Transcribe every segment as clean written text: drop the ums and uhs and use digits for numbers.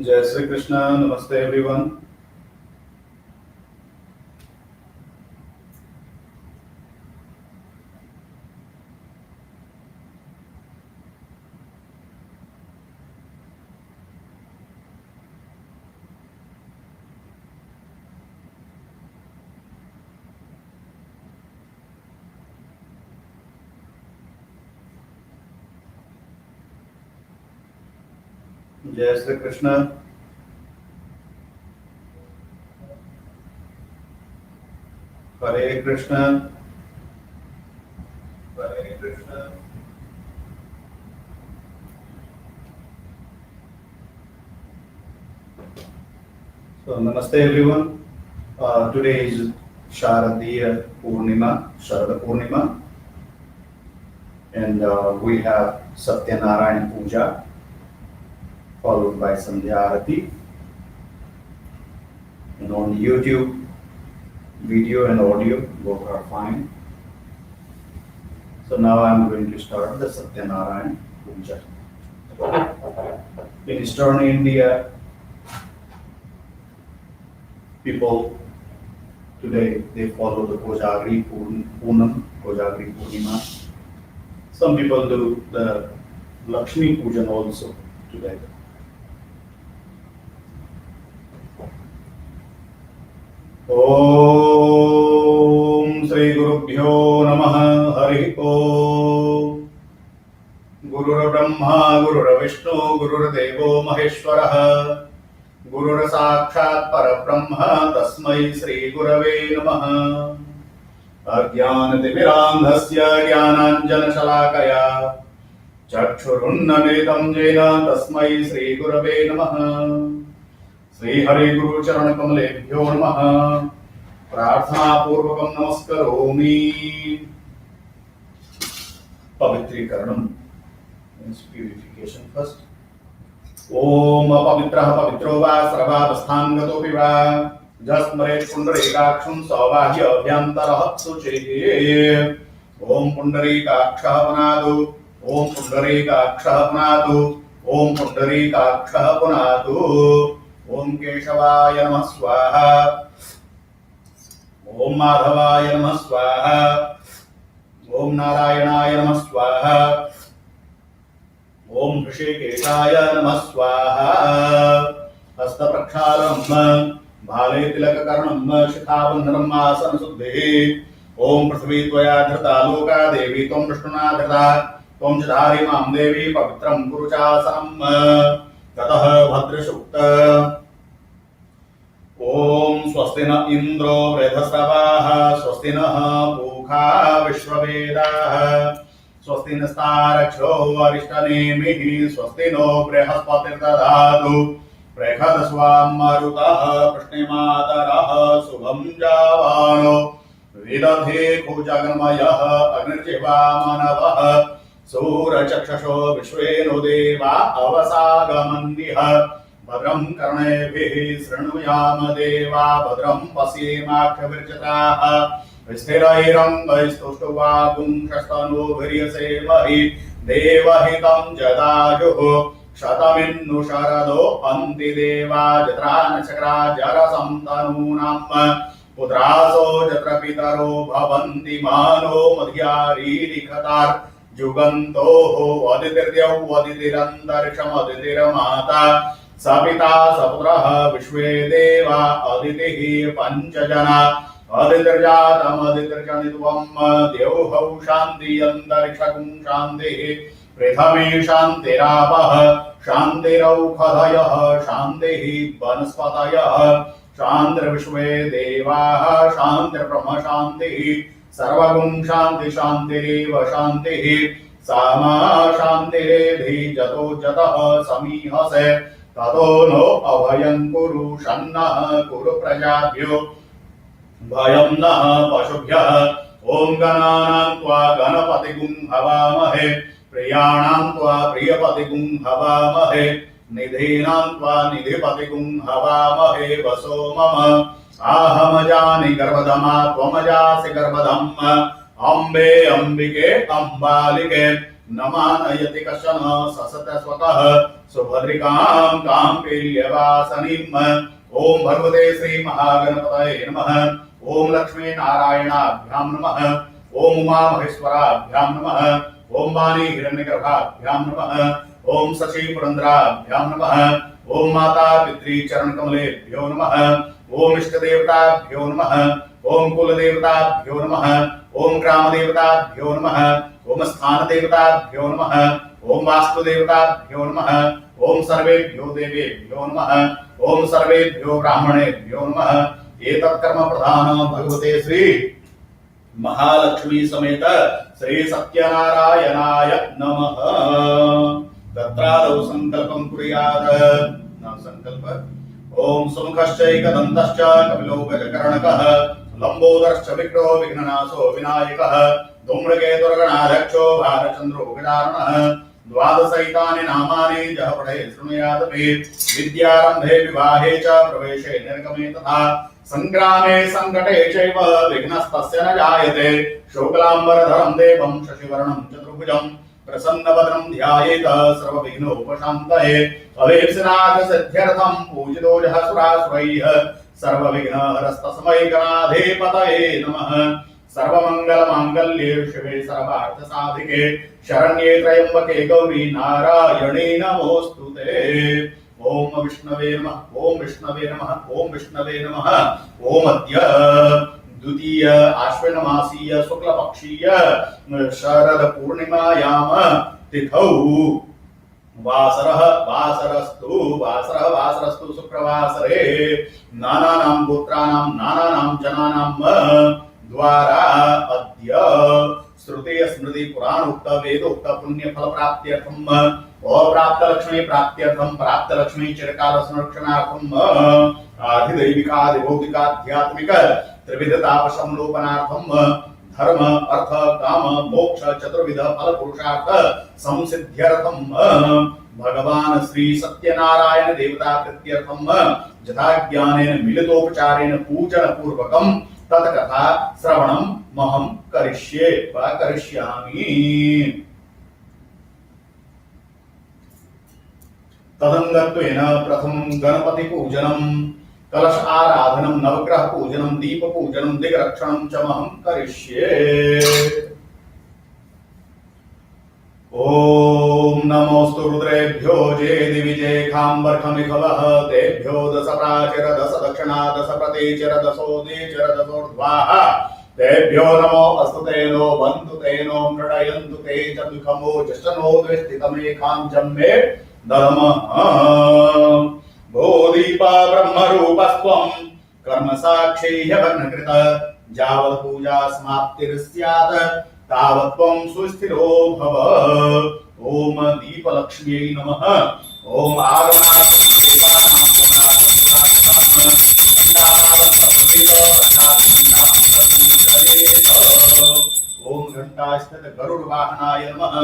जय श्री कृष्ण। नमस्ते एवरीवन। जय श्री कृष्ण। हरे कृष्ण। हरे Krishna. So namaste everyone. Today is Sharada Purnima, and we have Satyanarayana Puja followed by Sandhya Aarti. And on YouTube, video and audio both are fine. So now I'm going to start the Satyanarayana Puja. In Eastern India, people today they follow the Kojagri Purnima. Some people do the Lakshmi Pujan also today. Om Shri Gurubhyo Namaha Hari Om. Gurur Brahma Gurur Vishnu Gurur Devo Maheshwarah. Gurur Sakshat Parabrahma Tasmai Shri Gurave Namaha. अज्ञानतिमिरान्धस्य ज्ञानाञ्जनशलाकया चक्षुरुन्नमिलितं येन तस्मै श्रीगुरवे नमः। श्रीहरिगुरुचरणकमलेभ्यो नमः। प्रार्थनापूर्वकं नमस्करोमि। पवित्रीकरणं means purification first. ओम अपवित्रः पवित्रो वा सर्वावस्थाङ्गतोऽपि वा जस्मरेत् पुण्डरीकाक्षं सौभाग्याभ्यन्तरः शुचिः। ओम पुण्डरीकाक्षः पुनातु। ओम पुण्डरीकाक्षः पुनातु। ओम पुण्डरीकाक्षः पुनातु। ओम केशवाय नमः स्वाहा। ओम माधवाय नमः स्वाहा। ओम नारायणाय नमः स्वाहा। ओम ऋषिकेशाय नमः स्वाहा। हस्तप्रक्षालनम् भाले तिलककर्णम् शिखाबन्धनम् आसनशुद्धिः। ओम पृथ्वी त्वया धृता लोका देवी त्वं विष्णुना धृता त्वं च धारि मां देवी पवित्रं कुरु चासनम्। ततः भद्रसूक्त। ओम स्वस्ति न इन्द्रो वृद्धश्रवाः स्वस्ति नः पूषा विश्ववेदाः स्वस्ति नस्तारक्षो अरिष्टनेमिः स्वस्ति नो बृहस्पतिर्दधातु बृहदस्वां मरुतः पुष्टिमातरः शुभं जावानो विदधे कुजगन्मयः अग्निर्जिह्वामनवः सूरचक्षुषो विश्वेनो देवा अवसागमन्दिः। भद्रं कर्णेभिः शृणुयाम देवा भद्रं पश्येमाक्षभिर्जत्राः स्थिरैरङ्गैस्तुष्टुवागुंशस्तनूभिर्यसेमहि देवहितं जदायुः शतमिन्नु शरदो अन्ति देवा जत्रा नक्षत्रा जरसं तनूनाम् पुत्रासो जत्र पितरो भवन्ति मानो मध्यारीलिखतार् जुगन्तोः अदितिर्यौ अदितिरन्तरिक्षमदितिर्माता सपिता सपुत्रः विश्वे देवा अदितिः पञ्चजना अदितिर्जातमदितिर्जनित्वम् द्यौः शान्ति अन्तरिक्षगुं शान्तिः प्रथमे शान्तिरापः शान्तिरौषधयः शान्तिः वनस्पतयः शान्तिर्विश्वे देवाः शान्तिर्ब्रह्म शान्तिः सर्वगुं शान्ति शान्तिरेव शान्तिः सामा शान्तिरेधि जतो जतः समीहसे ततो नो अभयं कुरु शन्नः कुरु प्रजाभ्यो भयं नः पशुभ्यः। ओम गणानां त्वा गणपतिगुं हवामहे प्रियाणां त्वा प्रियपतिगुं हवामहे निधीनां त्वा निधिपतिगुं हवामहे वसो मम आहमजानि गर्भधमा त्वमजासि गर्भधम् अम्बे अम्बिके अम्बालिके नमानयति कशन ससत स्वतः सुभद्रिकां काम्पेल्यवासनिम्। ओम भगवते श्री महागणपतये नमः। ओम लक्ष्मी नारायणाभ्यां नमः। ओम उमा महेश्वराभ्यां नमः। ओम वाणी हिरण्यगर्भाभ्यां नमः। ओम शशि पुरंदराभ्यां नमः। ओम माता पितृ चरण कमलेभ्यो नमः। ओम इष्ट देवताभ्यो नमः। ओम कुल देवताभ्यो नमः। ओम ग्राम देवताभ्यो नमः। ओम स्थान देवताभ्यो नमः। ओम वास्तु देवताभ्यो नमः। ओम सर्वेभ्यो देवेभ्यो नमः। ओम सर्वेभ्यो ब्राह्मणेभ्यो नमः। एतत् कर्म प्रधान भगवते श्री महालक्ष्मी समेत श्री सत्यनारायणाय नमः। तत्रादौ संकल्पं कुर्यात्। नाम संकल्प। ओम सुमुखश्चैकदन्तश्च कपिलो गजकर्णकः लंबोदरश्च विग्रहो विघ्ननाशो विनायकः धूम्रकेतुर्गणाध्यक्षो भालचन्द्रो गजाननः। द्वादशैतानि नामानि यः पठेत् शृणुयात् मे। विद्यारम्भे विवाहे च प्रवेशे निर्गमे तथा संग्रामे संकटे चैव विघ्नस्तस्य न जायते। शुक्लाम्बरधरं देवं शशिवर्णं चतुर्भुजं प्रसन्नवदनं ध्यायेत सर्वविघ्नोपशान्तये। अवेप्सिनाथ सिद्ध्यर्थं पूजितो यः सुरासुरैः सर्वविघ्नहरस्तस्मै गणाधिपतये नमः। सर्वमंगलमांगल्ये शिवे सर्वार्थसाधिके शरण्ये त्र्यंबके गौरी नारायणे नमोस्तुते। ओम विष्णवे नमः। ओम विष्णवे नमः। ओम विष्णवे नमः। ओम अद्य द्वितीय आश्विन मासीय शुक्ल पक्षीय शरद पूर्णिमायाम तिथौ वासरस्तु शुक्रवासरे नानानां गोत्राणां नानानां जनानां द्वारा अद्य श्रुति स्मृति पुराणोक्त वेदोक्त पुण्य फल प्राप्त्यर्थम अप्राप्त लक्ष्मी प्राप्त्यर्थम प्राप्त लक्ष्मी चिरकाल संरक्षणार्थम आधिदैविकादिभौतिकाध्यात्मिक त्रिविध ताप संलोपनार्थम धर्म अर्थ काम मोक्ष चतुर्विध फल पुरुषार्थ संसिद्ध्यर्थम भगवान श्री सत्यनारायण देवता कृत्यर्थम यथा ज्ञानेन मिलितोपचारेण पूजन पूर्वकम तत्कथा श्रवणं महं करिष्ये वा करिष्यामि। तदंगत्वेन प्रथमं गणपति पूजनं कलश आराधनं नवग्रह पूजनं दीप पूजनं दिग्रक्षणं च महं करिष्ये। ओम नमोस्तु रुद्रेभ्यो जे दिविजे खाम्बर्खमिखवः तेभ्यो दश प्राचीर दश दक्षिणा दश प्रतीचिर दशोदीचिर दशोर्ध्वाः तेभ्यो नमो अस्तु तेनो बन्तु तेनो मृडयन्तु ते च दुःखमो जष्टनो दृष्टितमेकां जम्मे दधमः। भूदीपा ब्रह्मरूपस्त्वं कर्म साक्षी ह्यवर्णकृत यावत् पूजा समाप्तिर्स्यात् तावत् त्वं सुस्थिरो भव। ओम दीपलक्ष्म्यै नमः। ओम आगमनात् देवानां ओम घंटास्थित गरुड़ वाहनाय नमः।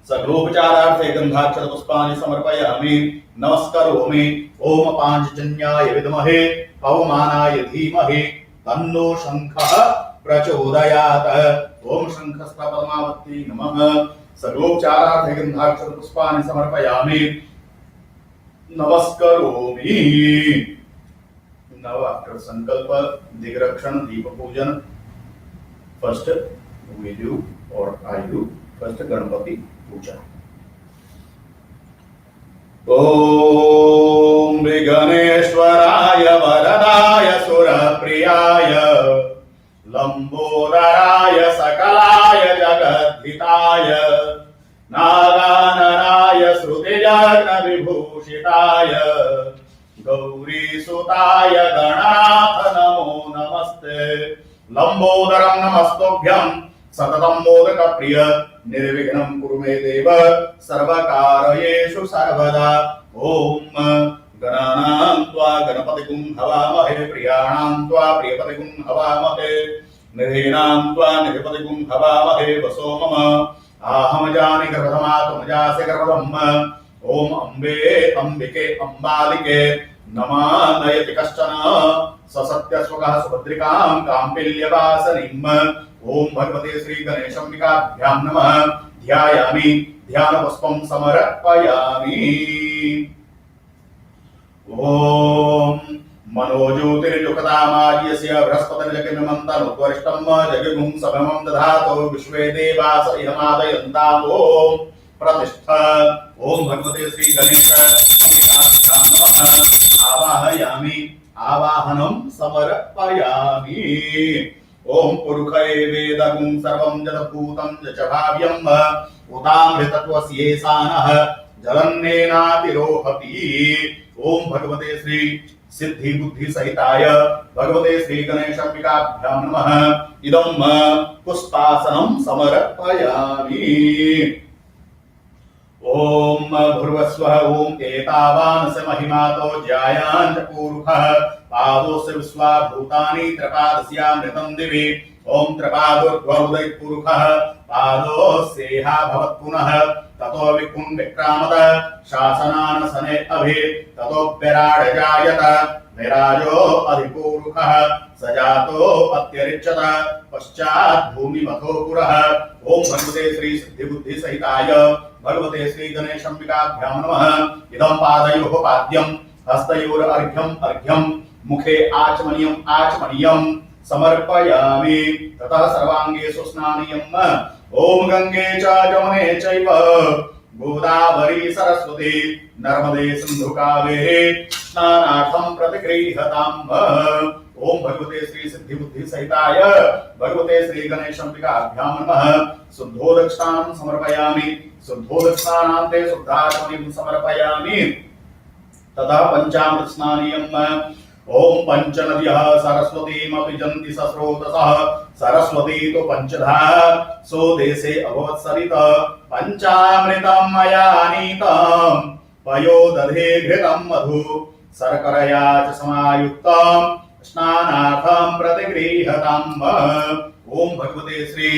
सगलोपचारार्थे गंधाक्षर पुष्पाणि समर्पयामि नमस्करोमि। ओम पांचजन्याय विद्महे पवमानाय धीमहि तन्नो शंखः प्रचोदयात्। ओम शंखस्था पद्मावती नमः। सर्वोपचारार्थे गंधाक्षर पुष्पाणि समर्पयामि नमस्करोमि। Now after sankalpa, digrakshan, deep pujan, first we do or I do first Ganapati Puja. Om Viganeshwaraya Varadaya Surapriyaya Lambodharaya Sakalaya Jagadhitaya Naganaraya Srutijagna Vibhushitaya Gauri सुताय गणाथ नमो नमस्ते। लंबोदरं नमस्तुभ्यं सततं मोदक प्रिय निर्विघ्नं कुरु मे देव सर्वकार्येषु सर्वदा। ओम गणानां त्वा गणपतिगुं हवामहे प्रियाणां त्वा प्रियपतिगुं हवामहे निधीनां त्वा निधिपतिगुं हवामहे वसो मम आहम जानि गर्भधमा त्वं जासि गर्भधम्। ओम अम्बे अंबिके अंबालिके नमानयति कश्चन ससत्यस्वकः सुभद्रिकां काम्पिल्यवासनिम् ओम भगवते श्री गणेशाम्बिकाभ्यां नमः ध्यायामि ध्यानपुष्पं समर्पयामि ओम मनोज्योतिर्युक्तामार्यस्य बृहस्पतिर्जगन्मन्तनुत्वरिष्टं जगगुं सभमं दधातो विश्वे देवास इहमादयन्ताम् ओम प्रतिष्ठ ओम भगवते श्री गणेशाम्बिकाभ्यां नमः आवाहयामि आवाहनं समर्पयामि ओम पुरुषे वेदगुं सर्वं जलभूतं च भाव्यं उतामृतत्वस्येषानः जलन्नेनातिरोहति ओम भगवते श्री सिद्धि बुद्धि सहिताय भगवते श्री गणेशाम्बिकाभ्यां नमः इदं पुष्पासनं समर्पयामि ओम भूर्भुवस्वः ओम एतावान् स महिमातो ज्यायान् च पूरुषः पादोस्य विश्वा भूतानि त्रिपादस्यामृतं दिवि ओम त्रिपादोर्ध्वोदय पुरुषः पादोस्येहा भवत् पुनः ततो विकुं विक्रामत शासनान् सने अभि ततो विराड जायत विराजो अधिपूरुषः सजातो अत्यरिच्यत पश्चात् भूमिमथो पुरः ओम भगवते श्री सिद्धि बुद्धि सहिताय भगवते श्री गणेशाम्बिकाभ्यां नमः इदं पादयोः पाद्यं हस्तयोर् अर्घ्यम् अर्घ्यं मुखे आचमनीयम् आचमनीयं समर्पयामि ततः सर्वाङ्गेषु स्नानीयम् ओम गंगे च जमुने चैव गोदावरी सरस्वती नर्मदे सिन्धु कावेरी स्नानार्थं प्रतिगृह्यताम् ओम भगवते श्री सिद्धि बुद्धि सहिताय भगवते श्री गणेशाम्बिकाभ्यां नमः शुद्धोदक स्नानं समर्पयामि शुद्धोदक स्नानान्ते शुद्धाचमनीं समर्पयामि तथा पंचामृत स्नानीयम् ओम पंचनद्यः सरस्वतीमपि जन्ति सस्रोतसः सरस्वती तो पंचधा सो देशे अभवत् सरित पंचामृतं मया नीतं पयोदधे घृतं मधु शर्करया च समायुक्तं स्नानार्थं प्रतिगृह्यताम् ओम भगवते श्री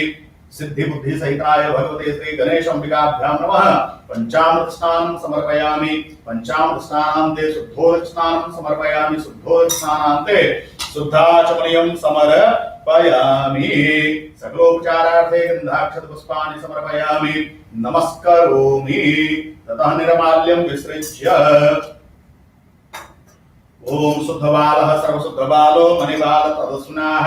सिद्धि बुद्धि सहिताय भगवते श्री गणेशाम्बिकाभ्यां नमः पंचामृत स्नानं समर्पयामि पंचामृत स्नानान्ते शुद्धोदक स्नानं समर्पयामि शुद्धोदक स्नानान्ते शुद्धाचमनीयं समर्पयामि सकलोपचारार्थे गन्धाक्षत पुष्पाणि समर्पयामि नमस्करोमि ततः निर्माल्यं विसृज्य ओम शुद्धबालः सर्वशुद्धबालो मणिबाल तदस्नाः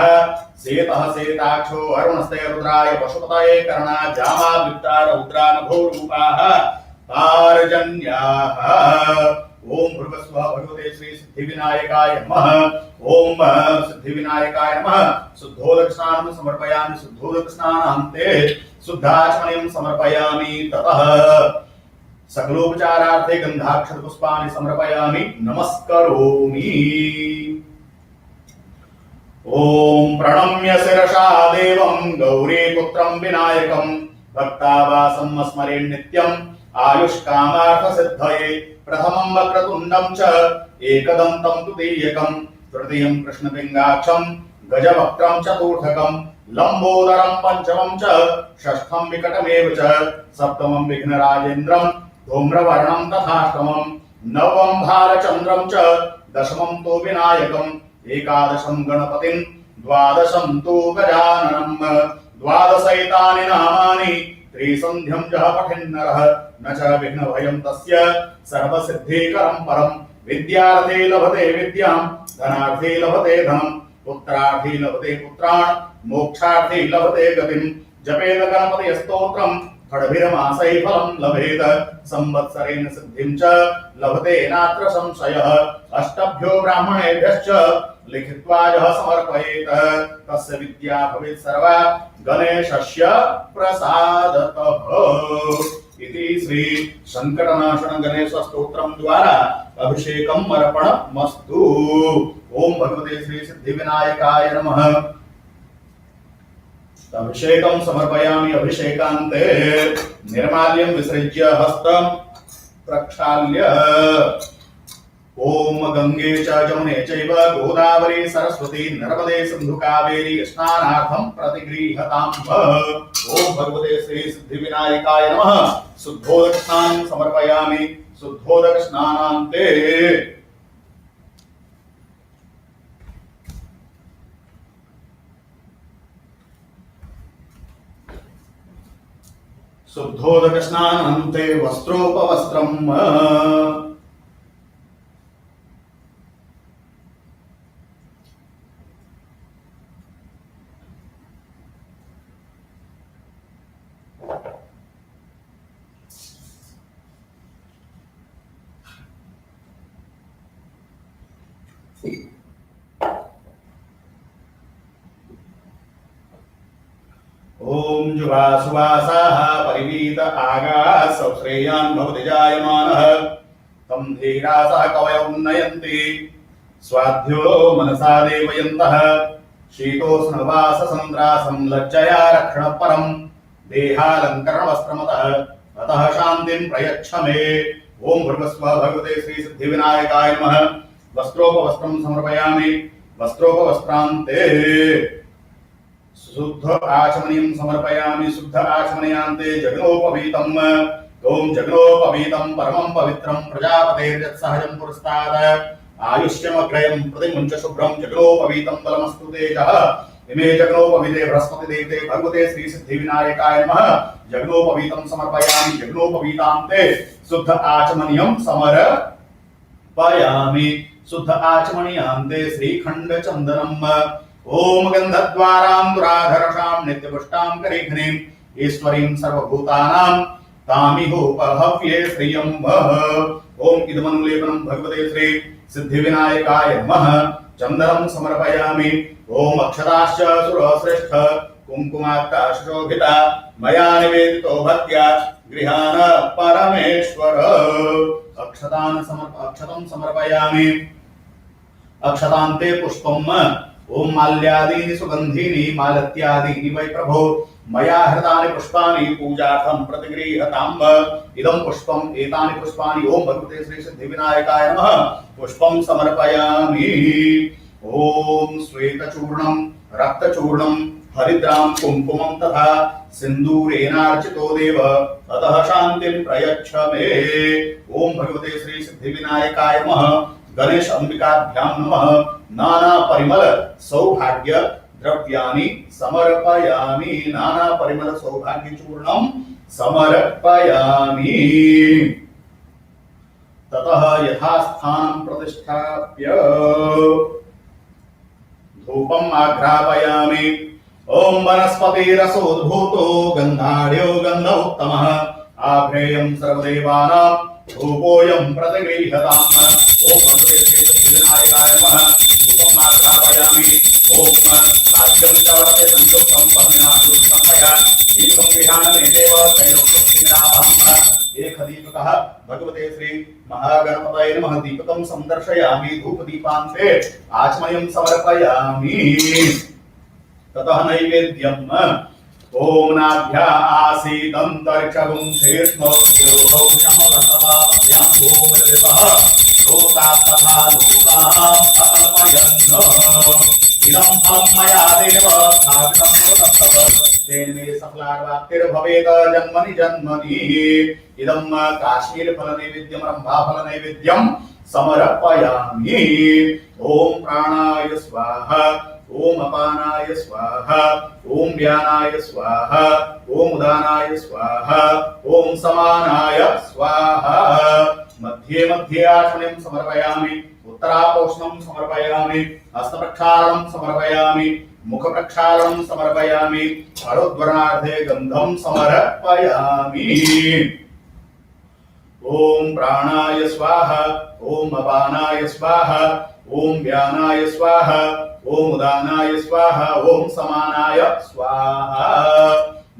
सेतः सेताक्षो अरुणस्ते रुद्राय पशुपतये कर्णाजामा वित्ता रौद्रानभो रूपाः पारजन्याः ओम भृगस्वः भगवते श्री सिद्धिविनायकाय नमः ओम सिद्धिविनायकाय नमः शुद्धोदक स्नानं समर्पयामि शुद्धोदक स्नानान्ते शुद्धाचमनीं समर्पयामि ततः सकलोपचारार्थे गन्धाक्षत पुष्पाणि समर्पयामि नमस्करोमि ओम प्रणम्य शिरसा देवं गौरीपुत्रं विनायकं भक्तावासं स्मरेन् नित्यं आयुष्कामार्थ सिद्धये प्रथमं वक्रतुण्डं च एकदन्तं द्वितीयकं तृतीयं कृष्णपिङ्गाक्षं गजवक्त्रं चतुर्थकं लम्बोदरं पंचमं च षष्ठं विकटमेव च सप्तमं विघ्नराजेन्द्रं धूम्रवर्णं तथाष्टमं नवमं भालचन्द्रं च दशमं तु विनायकम् एकादशं गणपतिं द्वादशं तु गजाननं द्वादशैतानि नामानि त्रिसन्ध्यं यः पठेन्नरः न च विघ्नभयं तस्य सर्वसिद्धिकरं परं विद्यार्थे लभते विद्यां धनार्थे लभते धनं पुत्रार्थे लभते पुत्रान् मोक्षार्थे लभते गतिं जपेत गणपति स्तोत्रं खड्भिर्मासैः फलं लभेत संवत्सरेण सिद्धिं च लभते नात्र संशयः अष्टभ्यो ब्राह्मणेभ्यश्च लिखित्वा यः समर्पयेत तस्य विद्या भवेत् सर्वा गणेशस्य प्रसादतः इति श्री संकटनाशन गणेश स्तोत्रं द्वारा अभिषेकं अर्पणमस्तु ओम भगवते श्री सिद्धिविनायकाय नमः अभिषेकं समर्पयामि अभिषेकान्ते निर्माल्यं विसृज्य हस्तं प्रक्षाल्य ओम गंगे च जमुने चैव गोदावरी सरस्वती नर्मदे सिन्धु कावेरी स्नानार्थं प्रतिगृह्यताम् ओम भगवते श्री सिद्धिविनायकाय नमः शुद्धोदक स्नानं समर्पयामि शुद्धोदक स्नानान्ते शुद्धोदक स्नानान्ते वस्त्रोपवस्त्रम्। ओम जुवासुवासाः परिवीत आगाः सौश्रेयान् भवति जायमानः तं धीरासः कवयौ उन्नयन्ति स्वाध्यो मनसा देवयन्तः शीतोष्णवाससन्द्रासं लज्जया रक्षणपरं देहालङ्करणवस्त्रमतः अतः शान्तिं प्रयच्छ मे। ओम भृगस्व भगवते श्री सिद्धिविनायकाय नमः। वस्त्रोपवस्त्रं समर्पयामि। वस्त्रोपवस्त्रान्ते शुद्ध आचमनीयं समर्पयामि। शुद्ध आचमनीयान्ते जगनोपवीतम्। ओम जगनोपवीतं परमं पवित्रं प्रजापतेर्यत्सहजं पुरस्तात् आयुष्यमग्रयं प्रतिमुञ्च शुभ्रं जगनोपवीतं बलमस्तु तेजः। इमे जगनोपवीते बृहस्पति देवते भगवते श्री सिद्धिविनायकाय नमः। जगनोपवीतं समर्पयामि। जगनोपवीतान्ते शुद्ध आचमनीयं समर्पयामि। शुद्ध आचमनीयान्ते श्रीखण्ड चन्दनम्। ओम गंधद्वारां दुराधरषां नित्यपुष्टां करेघ्नीं ईश्वरीं सर्वभूतानां तामिहोपहव्ये श्रियं वः। ओम इदमनुलेपनं भगवते श्री सिद्धिविनायकाय नमः। चन्दनं समर्पयामि। ओम अक्षताश्च सुरश्रेष्ठ कुङ्कुमाक्ताशोभिता मया निवेदितो भक्त्या गृहाण परमेश्वर। अक्षतं समर्पयामि। अक्षतान्ते पुष्पम्। ओम माल्यादीनि सुगंधीनि मालत्यादीनि वै प्रभो मया हृतानि पुष्पाणि पूजार्थं प्रतिगृह्यताम्। इदं पुष्पम् एतानि पुष्पाणि ओम भगवते श्री सिद्धिविनायकाय नमः पुष्पं समर्पयामि। ओम श्वेतचूर्णं रक्तचूर्णं हरिद्रां कुङ्कुमं तथा सिन्दूरेणार्चितो देव अतः शान्तिं प्रयच्छ मे। ओम भगवते श्री सिद्धिविनायकाय नमः। गणेश अंबिकाभ्यां नमः। नाना परिमल सौभाग्य द्रव्याणि समर्पयामि। नाना परिमल सौभाग्य चूर्णं समर्पयामि। ततः यथास्थानं प्रतिष्ठाप्य धूपम् आघ्रापयामि। ओम वनस्पतिरसोद्भूतो गन्धाढ्यो गन्ध उत्तमः आभ्रेयं सर्वदेवानां धूपोऽयं प्रतिगृह्यताम्। ओम भगवते श्री सिद्धिविनायकाय नमः। धूपम् आघ्रापयामि। ओम साध्यं च वर्ते संयुक्तं पद्मिनाभूषितं मया दीपं गृहाणमेतेव तैलोक्यमिरामहम्। एकदीपकः भगवते श्री महागणपतये नमः। दीपकं संदर्शयामि। धूपदीपान्ते आचमनीयं समर्पयामि। ततः नैवेद्यम्। ओम नाभ्या आसीदन्तरिक्षगुं शीर्ष्णोद्योगौषमवसवाभ्यां भूमिरितः लोकात् तथा लोकाः अकल्पयन्। इदं फलं मया देव स्थापितं तत्तव तेन मे सफलार्वाप्तिर्भवेत् जन्मनि जन्मनि। इदं काश्मीरफलनैवेद्यं रम्भाफलनैवेद्यं समर्पयामि। ओम प्राणाय स्वाहा। ओम अपानाय स्वाहा। ओम व्यानाय स्वाहा। ओम उदानाय स्वाहा। ओम समानाय स्वाहा। मध्ये मध्ये आचमनीयं समर्पयामि। उत्तरापोष्णं समर्पयामि। हस्तप्रक्षालनं समर्पयामि। मुखप्रक्षालनं समर्पयामि। हरोद्वर्णार्धे गन्धं समर्पयामि। ओम प्राणाय स्वाहा। ओम अपानाय स्वाहा। ओम व्यानाय स्वाहा। ओम उदानाय स्वाहा। ओम समानाय स्वाहा।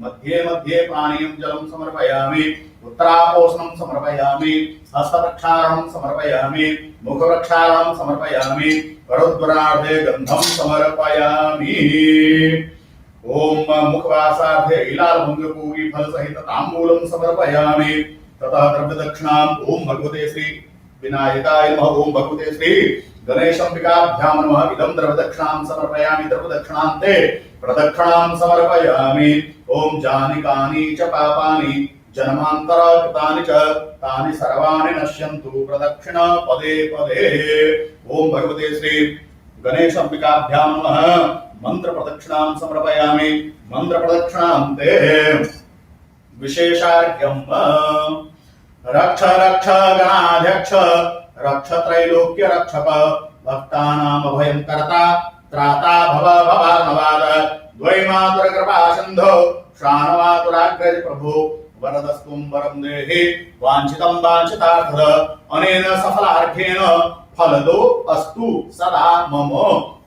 मध्ये मध्ये पानीयं जलं समर्पयामि। उत्तरापोषणं समर्पयामि। हस्तप्रक्षालनं समर्पयामि। मुखप्रक्षालनं समर्पयामि। करोद्वरार्धे गन्धं समर्पयामि। ओम मुखवासार्धे इलालभङ्गपूगी फलसहित ताम्बूलं समर्पयामि। ततः द्रव्यदक्षिणाम् ओम भगवते श्री विनायकाय नमः। ओम भगवते श्री गणेशाम्बिकाभ्यां नमः। इदं द्रव्यदक्षिणां समर्पयामि। द्रव्यदक्षिणान्ते प्रदक्षिणां समर्पयामि। ओम जानिकानि च पापानि जन्मान्तरकृतानि च तानि सर्वाणि नश्यन्तु प्रदक्षिण पदे पदे। ओम भगवते श्री गणेशाम्बिकाभ्यां नमः। मंत्र प्रदक्षिणां समर्पयामि। मंत्र प्रदक्षिणान्ते विशेषार्घ्यम् रक्ष रक्ष गणाध्यक्ष रक्ष त्रैलोक्य रक्षक भक्तानाम अभयं कर्ता त्राता भव भवार्णवाद द्वैमातुर कृपा सिन्धो शानवातुराग्रज प्रभो वरदस्तुं वरं देहि वाञ्छितं वाञ्छितार्थद अनेन सफलार्घ्येन फलदो अस्तु सदा मम।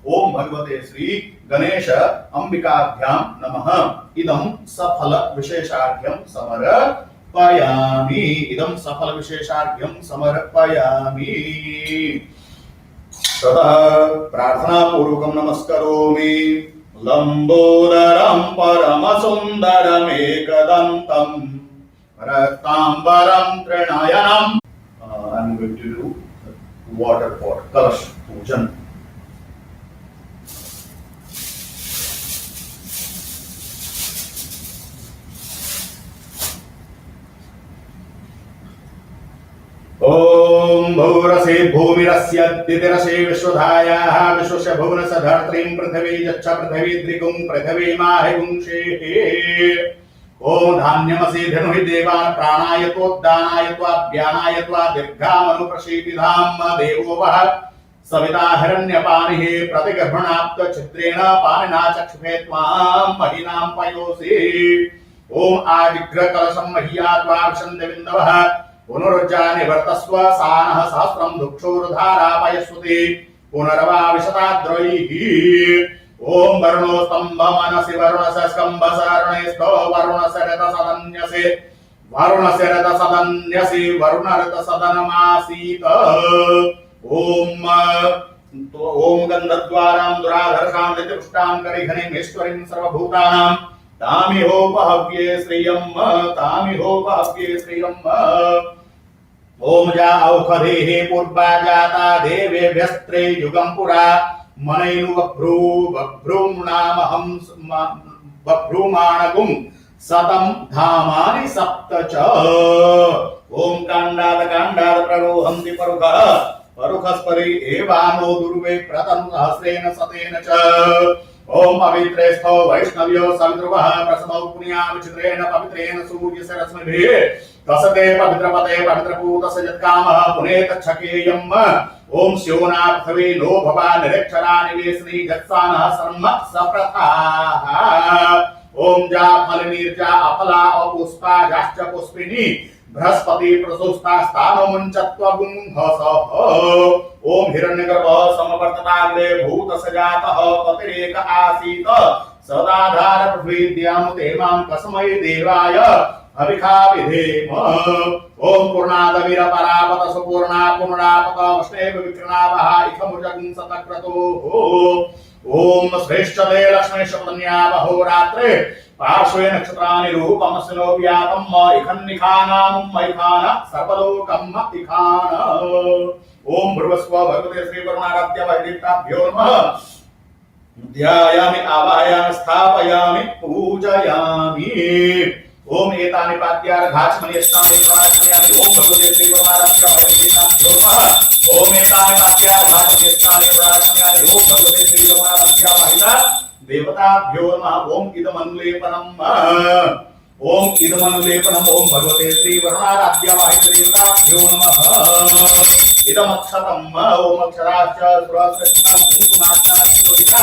ओम भगवते श्री गणेश अंबिकाभ्यां नमः। इदं सफल विशेषार्घ्यं समर्पयामि। इदं सफल विशेषार्घ्यं समर्पयामि। ततः प्रार्थना पूर्वकं नमस्करोमि। लंबोदरं परम सुंदरमेकदन्तं रक्तांबरं त्रिनयनम्। I'm going to do water for Kalash Pujan. ओम भूरसे भूमिरस्य तितिरसे विश्वधायाः विश्वस्य भुवनस्य धर्त्रीं पृथिवी यच्छ पृथिवी द्रिगुं पृथिवी माहिगुंषेः। ओम धान्यमसि धनुहि देवान् प्राणाय त्वोद्दानाय त्वाभ्यानाय त्वा दीर्घामनुप्रशीतिधाम देवो वः सविता हिरण्यपानिः प्रतिगर्भणाप्त चित्रेण पानिना चक्षुषे त्वां महीनां पयोसि। ओम आजिघ्र कलशं मह्या त्वा विशन्ति बिन्दवः पुनरुज्जा निवर्तस्व सानः सहस्रं दुक्षोरुधारापयस्वति पुनरवाविशताद्रैः। ओम वरुणो स्तंभ मनसि वरुणस्य स्कम्भ सरणेस्तो वरुणस्य रथसदन्यसे वरुणस्य रथसदन्यसि वरुणरथसदनमासीत। ओम गन्धद्वारां दुराधर्षां नितिपुष्टां करिघनिमेश्वरीं सर्वभूतानां तामिहोपहव्ये श्रियम् तामिहोपहव्ये श्रियम्। ओम जा औषधेः पूर्वा जाता देवेभ्यस्त्रे युगं पुरा मनैनु बभ्रूणामहं बभ्रूमाणगुं सतं धामानि सप्त च। ओम काण्डाद काण्डाद प्रणोहन्ति परुखः परुखस्परि एवानो दुर्वे प्रतनु सहस्रेण सतेन च। ओम पवित्रेस्थो वैष्णव्यो सविद्रुवः प्रसमौ पुण्याम चित्रेण पवित्रेण सूर्यस्य रश्मिभिः तसते पवित्रपते पवित्रपूतस्य यत्कामः पुनेतच्छकेयम्। ओम स्योना पृथिवी नो भवा निरक्षरा निवेशनी जत्सानः सर्म सप्रथाः। ओम जा फलनीर्जा अफला अपुष्पा जाश्च पुष्पिनी बृहस्पति प्रसुस्ता स्थानमुञ्चत्वगुंहसः। ओम हिरण्यगर्भः समवर्तताग्रे भूतसजातः पतिरेक आसीत् सदाधार पृथ्वीद्यामुते मां कसमै देवाय अभिखा विधेम। ओम पूर्णादविरपरापत सुपूर्णा पूर्णापत वष्णेव विक्रणावः इखमुजगुं सतक्रतोः। ओम श्रेष्ठते लक्ष्मीश पत्न्या अहोरात्रे पार्श्वे नक्षत्राणि रूपमस्नो व्यापम् इखन्निखानाम् इखान सर्वलोकम् इखान। ओम भृवस्व भगवते श्री वरुणाराध्य वैदिकाभ्यो नमः। ध्यायामि आवाहयामि स्थापयामि पूजयामि। ओम एतानि पाद्यार्घाचमनि यष्टानि प्राणायामि। ओम भगवते श्री वरुणाराध्य वैदिकाभ्यो नमः। ओम एतानि पाद्यार्घाचमनि यष्टानि प्राणायामि। ओम भगवते श्री वरुणाराध्य देवताभ्यो नमः। ओम इदमनुलेपनम् ओम इदमनुलेपनम्। ओम भगवते श्री वरुणाराध्य देवताभ्यो नमः। इदमक्षतम् ओम अक्षराश्च सुरसृष्टा कुंकुमाश्च सुरिता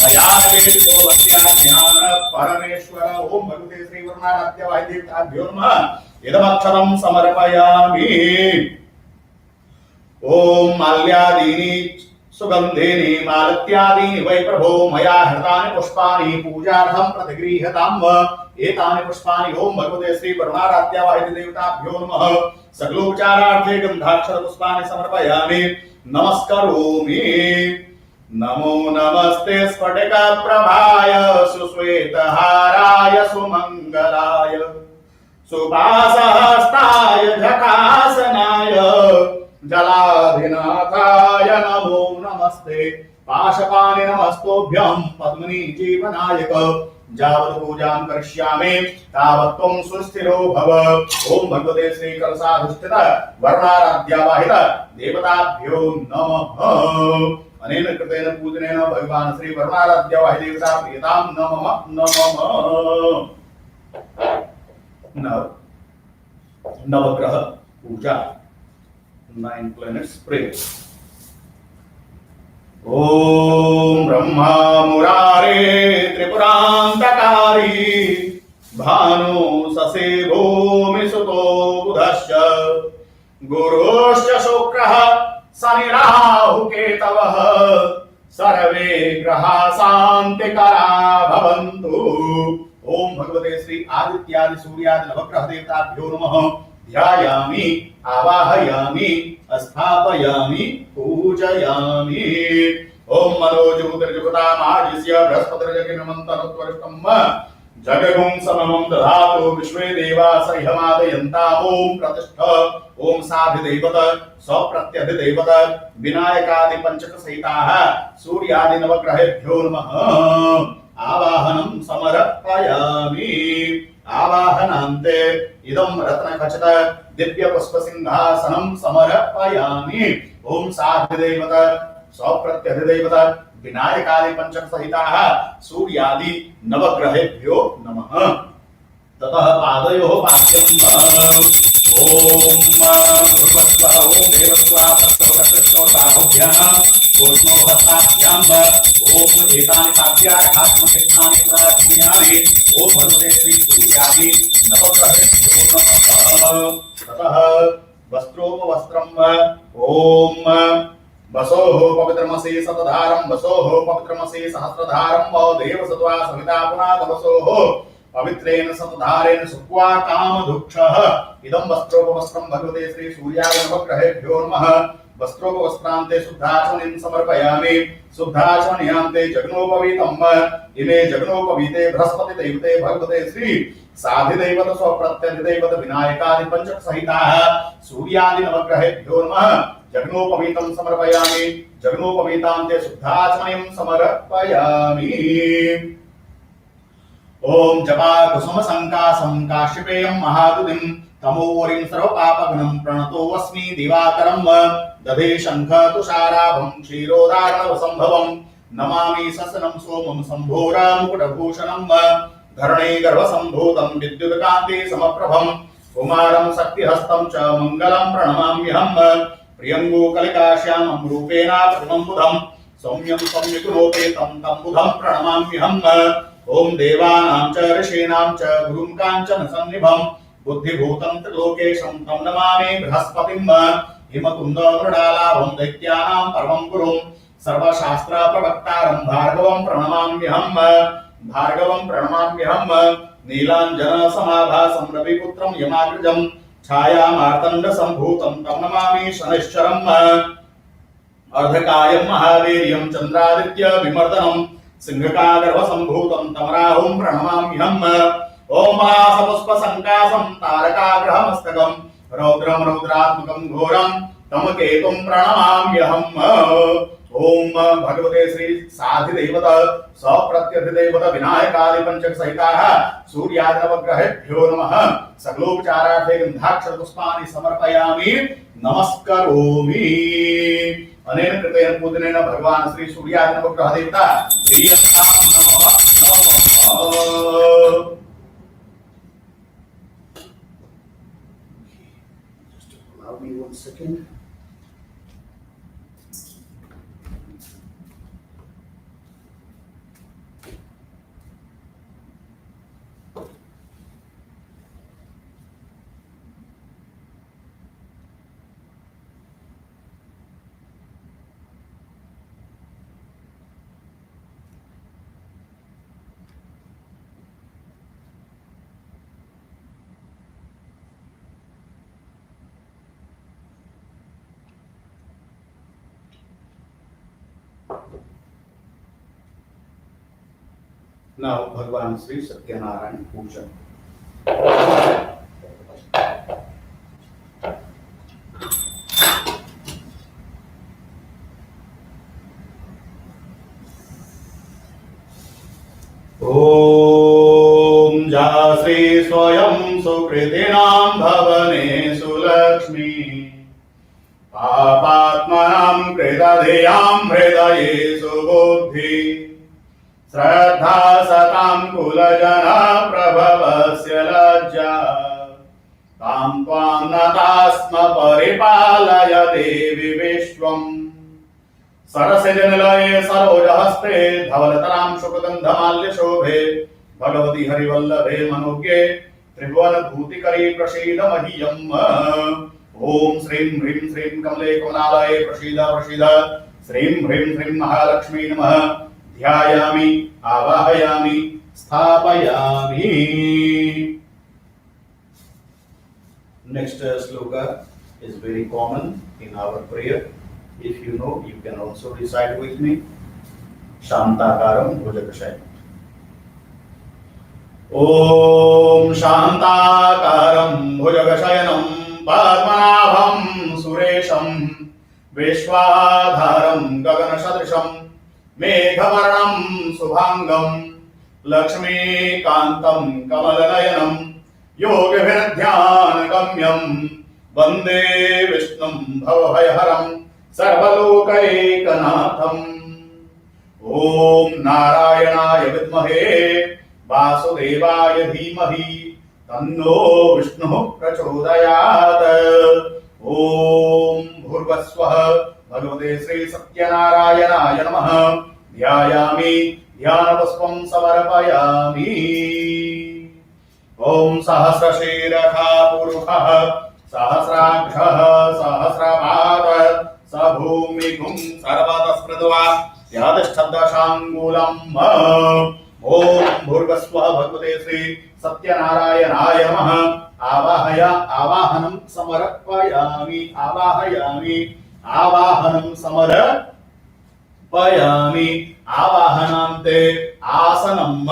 मया देवो वस्याज्ञान परमेश्वर। ओम भगवते श्री वरुणाराध्य देवताभ्यो नमः। इदमक्षरं समर्पयामि। ओम माल्यादीनि सुगंधेनि मालत्यादीनि वै प्रभो मया हृतानि पुष्पाणि पूजार्थं प्रतिगृह्यताम्। एतानि पुष्पाणि ओम भगवते श्री वरुणाराध्याय देवताभ्यो नमः। सकलोपचारार्थे गंधाक्षर पुष्पाणि समर्पयामि नमस्करोमि। नमो नमस्ते स्फटिकप्रभाय सुश्वेतहाराय सुमंगलाय सुभासहस्ताय झकासनाय जलाधिनाथाय नमो नमस्ते। पाशपानि नमस्तोभ्यं पद्मिनी जीवनायक। जावत् पूजां करिष्यामि तावत् त्वं सुस्थिरो भव। ओम भगवते श्री कलशाधिष्ठित वरुणाराध्यावाहित देवताभ्यो नमः। अनेन कृतेन पूजनेन भगवान् श्री वरुणाराध्यावाहि देवता प्रियतां नमः नमः Now, Navagraha Puja, 9 planets prayer. Om Brahma Murare Tripurantakari Bhanu Sase Bhumi Suto Budhasya Guruscha Shukraha Sanirahu Ketavaha Sarve Graha Santikara Bhavantu. ओम भगवते श्री आदित्यादि सूर्यादि नवग्रह देवताभ्यो नमः। ध्यायामि आवाहयामि स्थापयामि पूजयामि। ओम मनोजूतर्जुगतामाजिस्य बृहस्पतिर्जगिनमन्तनुत्वरिष्टं जगगुं सममं दधातु विश्वे देवा सह्यमादयन्ताम्। ओम प्रतिष्ठ ओम साधिदैवत सप्रत्यधिदैवत विनायकादि पंचक सहिताः सूर्यादि नवग्रहेभ्यो नमः। आवाहनं समर्पयामि। आवाहनान्ते इदं रत्नखचित दिव्य पुष्प सिंहासनं समर्पयामि। ओम साधिदैवत सप्रत्यधिदैवत विनायकादि पंचक सहिताः सूर्यादि नवग्रहेभ्यो नमः। ततः पादयोः पाद्यं ओम भूर्भुवस्सुवः ओम देवस्सुवः तत्सवितुर्वरेण्यं भर्गो हस्ताभ्यां ओम एतानि पाद्यार्घात्मकृष्णानि प्रार्थयामि। ओम भगवते श्री सूर्यादि नवग्रहेभ्यो नमः। ततः वस्त्रोपवस्त्रं ओम वसोः पवित्रमसि शतधारं वसोः पवित्रमसि सहस्रधारं वो देवसत्वा सविता पुनाद वसोः पवित्रेण शतधारेण सुक्वा कामधुक्षः। इदं वस्त्रोपवस्त्रं भगवते श्री सूर्याय नवग्रहेभ्यो नमः। वस्त्रोपवस्त्रान्ते शुद्धाचमनीं समर्पयामि। शुद्धाचमनीयान्ते जग्नोपवीतम् इमे जग्नोपवीते बृहस्पति दैवते भगवते श्री साधिदैवत स्वप्रत्यधिदैवत विनायकादि पंचक सहिताः सूर्यादि नवग्रहेभ्यो नमः। जग्नोपवीतं समर्पयामि। जग्नोपवीतान्ते शुद्धाचमनीं समर्पयामि। ओम जपा कुसुम संकासं काश्यपेयं महादुतिं तमोवरिं सर्वपापघ्नं प्रणतोऽस्मि दिवाकरं दधे शंख तुषाराभं क्षीरोदार्णवसंभवं नमामि ससनं सोमं सम्भोरामुकुटभूषणं धरणे गर्भसम्भूतं विद्युत्कान्ति समप्रभं कुमारं शक्तिहस्तं च मङ्गलं प्रणमाम्यहं। प्रियङ्गो कलिकाश्यामं रूपेण प्रतिमं बुधं सौम्यं सम्यकुलोपेतं तं बुधं प्रणमाम्यहम्। ओम देवानां च ऋषीणां च गुरुं काञ्चन सन्निभं बुद्धिभूतं त्रिलोकेशं तं नमामि बृहस्पतिं। हिमकुन्द मृडालाभं दैत्यानां परमं गुरुं सर्वशास्त्र प्रवक्तारं भार्गवं प्रणमाम्यहम्। भार्गवं प्रणमाम्यहम्। नीलाञ्जन समाभासं रविपुत्रं यमाग्रजं छायामार्तण्ड सम्भूतं तं नमामि शनैश्चरम्। अर्धकायं महावीर्यं चन्द्रादित्य विमर्दनं सिंहकागर्भसम्भूतं तमराहुं प्रणमाम्यहम्। ओम महासपुष्पसङ्कासं तारकाग्रहमस्तकं रौद्रं रौद्रात्मकं घोरं तमकेतुं प्रणमाम्यहम्। ओम भगवते श्री साधिदैवत सप्रत्यधिदैवत विनायकादि पंचक सहिताः सूर्यादि नवग्रहेभ्यो नमः। सकलोपचारार्थे गन्धाक्षरपुष्पाणि समर्पयामि नमस्करोमि। अनेन कृतेन पूजनेन भगवान् श्री सूर्यादि नवग्रह देवता प्रीयतां नमः नमः। Just allow me 1 second. Now Bhagwan Shri Satyanarayana Puja. ओम जा श्री स्वयं सुकृतिनां भवने सुलक्ष्मी पापात्मनां कृतधियां हृदये सुबुद्धि श्रद्धा सतां कुलजना प्रभवस्य लज्जा त्वां नतास्म परिपालय देवि विश्वम् सरसिजनिलये सरोजहस्ते धवलतरां शुभगन्धमाल्यशोभे भगवति हरिवल्लभे मनोज्ञे त्रिभुवनभूतिकरी प्रसीद मह्यम् ॐ श्रीं ह्रीं श्रीं कमले कमलालये प्रसीद प्रसीद श्रीं ह्रीं श्रीं महालक्ष्मी नमः ध्यायामि आवाहयामि स्थापयामि। Next sloka is very common in our prayer. If you know, you can also recite with me. Shantakaram Bhujakashayam. Om Shantakaram Bhujakashayanam Padmanabham Suresham Vishwadharam Gaganashadrisham Meghavarnam Subhangam Lakshmikantam Kamalanayanam Yogavinadhyanagamyam Vande Vishnum Bhavabhayaharam Sarvalokaikanaatham Om Narayanaaya Vidmahe Vasudevaya Dhimahi Tanno Vishnu Prachodayat Om Bhurvaswaha Bhagavate Shri Satyanarayanaya Namaha Dhyayami Dhyanapuspam Samarapayami Om Sahasrashiraka Purukhah Sahasrakshah Sahasrapata Sabhumigum Sarvataspradva Yadishtabdashangulam Om Bhurvaswaha Bhagavate Shri Satyanarayanaya Namaha Avahanam Samarapayami Avahanam Samarapayami Avahanante Asanam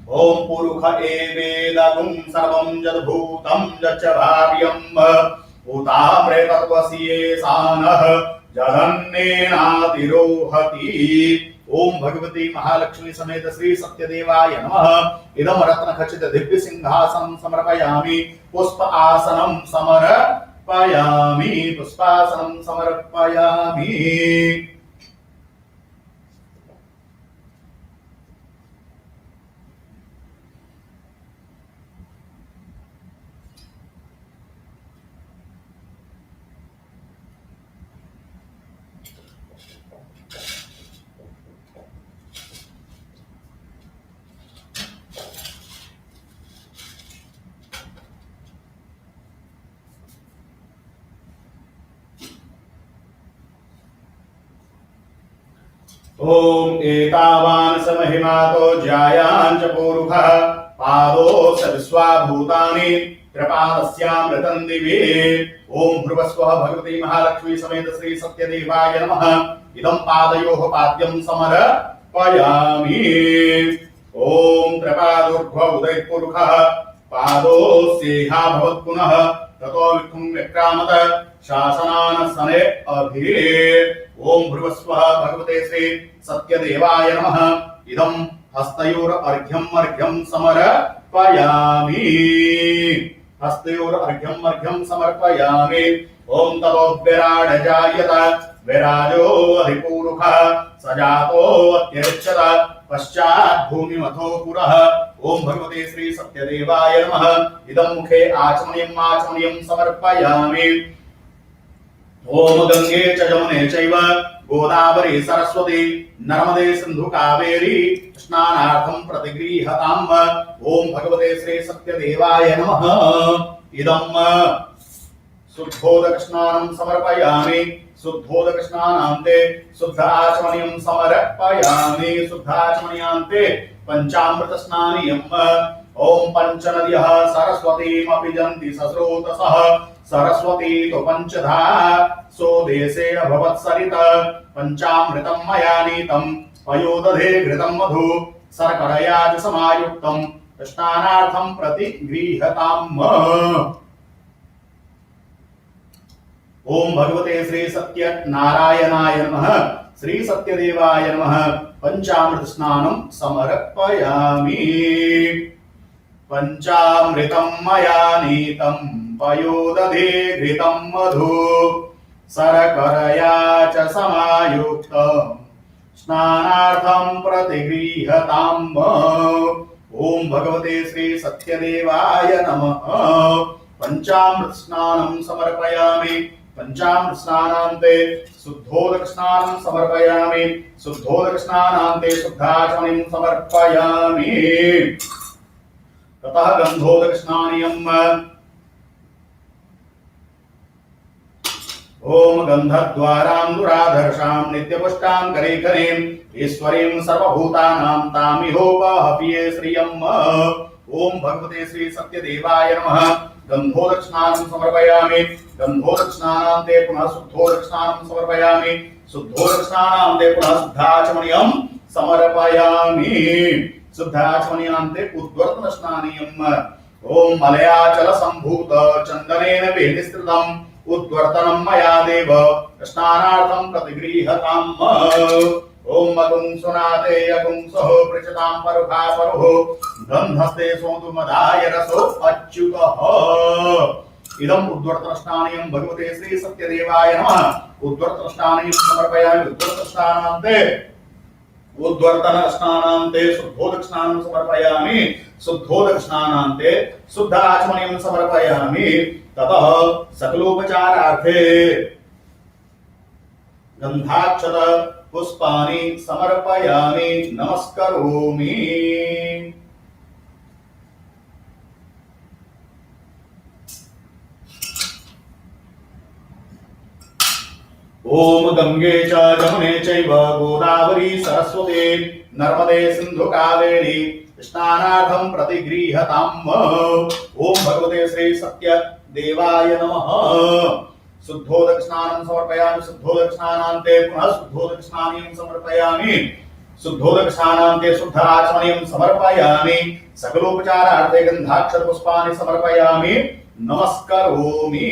Om Purukha Evedagum Sarvam Jadbhutam Jachavariam Utamretatvasye Sanah Jadannenatirohati Om Bhagavati Mahalakshmi Sameta Shri Satyadevaya Namaha Idam Ratna Khachita Divya Singhasanam Samarapayami Puspa Asanam Samarapayami Puspasanam Samarapayami Om etavan samahimato jayan chapurukhah pado sadiswa bhutani tripadasyam ritan divi Om bhruvaswaha bhagavati mahalakshmi sameta Shri Satyadevaya namaha idam padayoh padyam samarapayami Om tripadurghva udaypurukhah pado seha bhavat punah tato vikhum vikramata शासनान सने अभि ओम भृवस्वः भगवते श्री सत्यदेवाय नमः इदं हस्तयोर अर्घ्यम समर्पयामि हस्तयोर समर्पयामि ओम ततो विराड जायत विराजो अधिपूरुखः सजातो अत्यर्चत पश्चात् भूमिमथो पुरः ओम भगवते श्री सत्यदेवाय नमः इदं मुखे आचमनीयं समर्पयामि ओम गंगे च यमुने चैव गोदावरी सरस्वती नर्मदे सिंधु कावेरी स्नानार्थं प्रतिगृह्यताम् ओम भगवते श्री सत्यदेवाय नमः इदं शुद्धोदक स्नानं समर्पयामि शुद्धोदक स्नानान्ते शुद्धाचमनीयं समर्पयामि शुद्धाचमनीयान्ते पंचामृत स्नानीयम् ओम पंचनद्यः सरस्वतीमपि जन्ति सस्रोतसः सरस्वती तो पंचधा सो देशेन भवत्सरित पंचामृतं मया नीतं पयोदधे घृतं मधु शर्करया च समायुक्तं स्नानार्थं प्रतिगृह्यताम् ओम भगवते श्री सत्यनारायणाय नमः श्री सत्यदेवाय नमः पंचामृत स्नानं समर्पयामि पंचामृतं मया नीतं पयोदधे घृतं मधु शर्करया च समायुक्तं स्नानार्थं प्रतिगृह्यताम् ओम भगवते श्री सत्यदेवाय नमः पंचामृत स्नानं समर्पयामि। पंचामृत स्नानान्ते शुद्धोदक स्नानं समर्पयामि। शुद्धोदक स्नानान्ते शुद्धाचमनीं समर्पयामि। ततः गन्धोदक स्नानीयम्। ओम गंधद्वारां दुराधर्षां नित्यपुष्टां करीकरीं ईश्वरीं सर्वभूतानां तामिहोपहपिये श्रियम्। ओम भगवते श्री सत्यदेवाय नमः। गंधोदक स्नानं समर्पयामि। गंधोदक स्नानान्ते पुनः शुद्धोदक स्नानं समर्पयामि। शुद्धोदक स्नानान्ते पुनः शुद्धाचमनीयं समर्पयामि। शुद्धाचमनीयान्ते उद्वर्तन स्नानीयम्। ओम मलयाचल संभूत चंदनेन वेदिस्कृतम् उद्वर्तनं मया देव स्नानार्थं प्रतिगृह्यताम्। ओम मगुंसुनाते यगुंसः पृच्छतां परुखा परुः गन्धस्ते सोऽतु मदाय रसो अच्युतः। इदम् उद्वर्तन स्नानीयं भगवते श्री सत्यदेवाय नमः। उद्वर्तन स्नानीयं समर्पयामि। उद्वर्तन स्नानान्ते शुद्धोदक स्नानं समर्पयामि। शुद्धोदक स्नानान्ते शुद्ध आचमनीयं समर्पयामि। ततः सकलोपचारार्थे गंधाक्षत पुष्पाणि समर्पयामि। नमस्करोमि। ओम गंगे च जमुने चैव गोदावरी सरस्वती नर्मदे सिंधु कावेरी स्नानार्थं प्रतिगृह्यताम्। ओम भगवते श्री सत्य देवाय नमः। शुद्धोदक स्नानं समर्पयामि। शुद्धोदक स्नानान्ते पुनः शुद्धोदक स्नानीयं समर्पयामि। शुद्धोदक स्नानान्ते शुद्ध आचमनीयं समर्पयामि। सकलोपचारार्थे गंधाक्षर पुष्पाणि समर्पयामि। नमस्करोमि।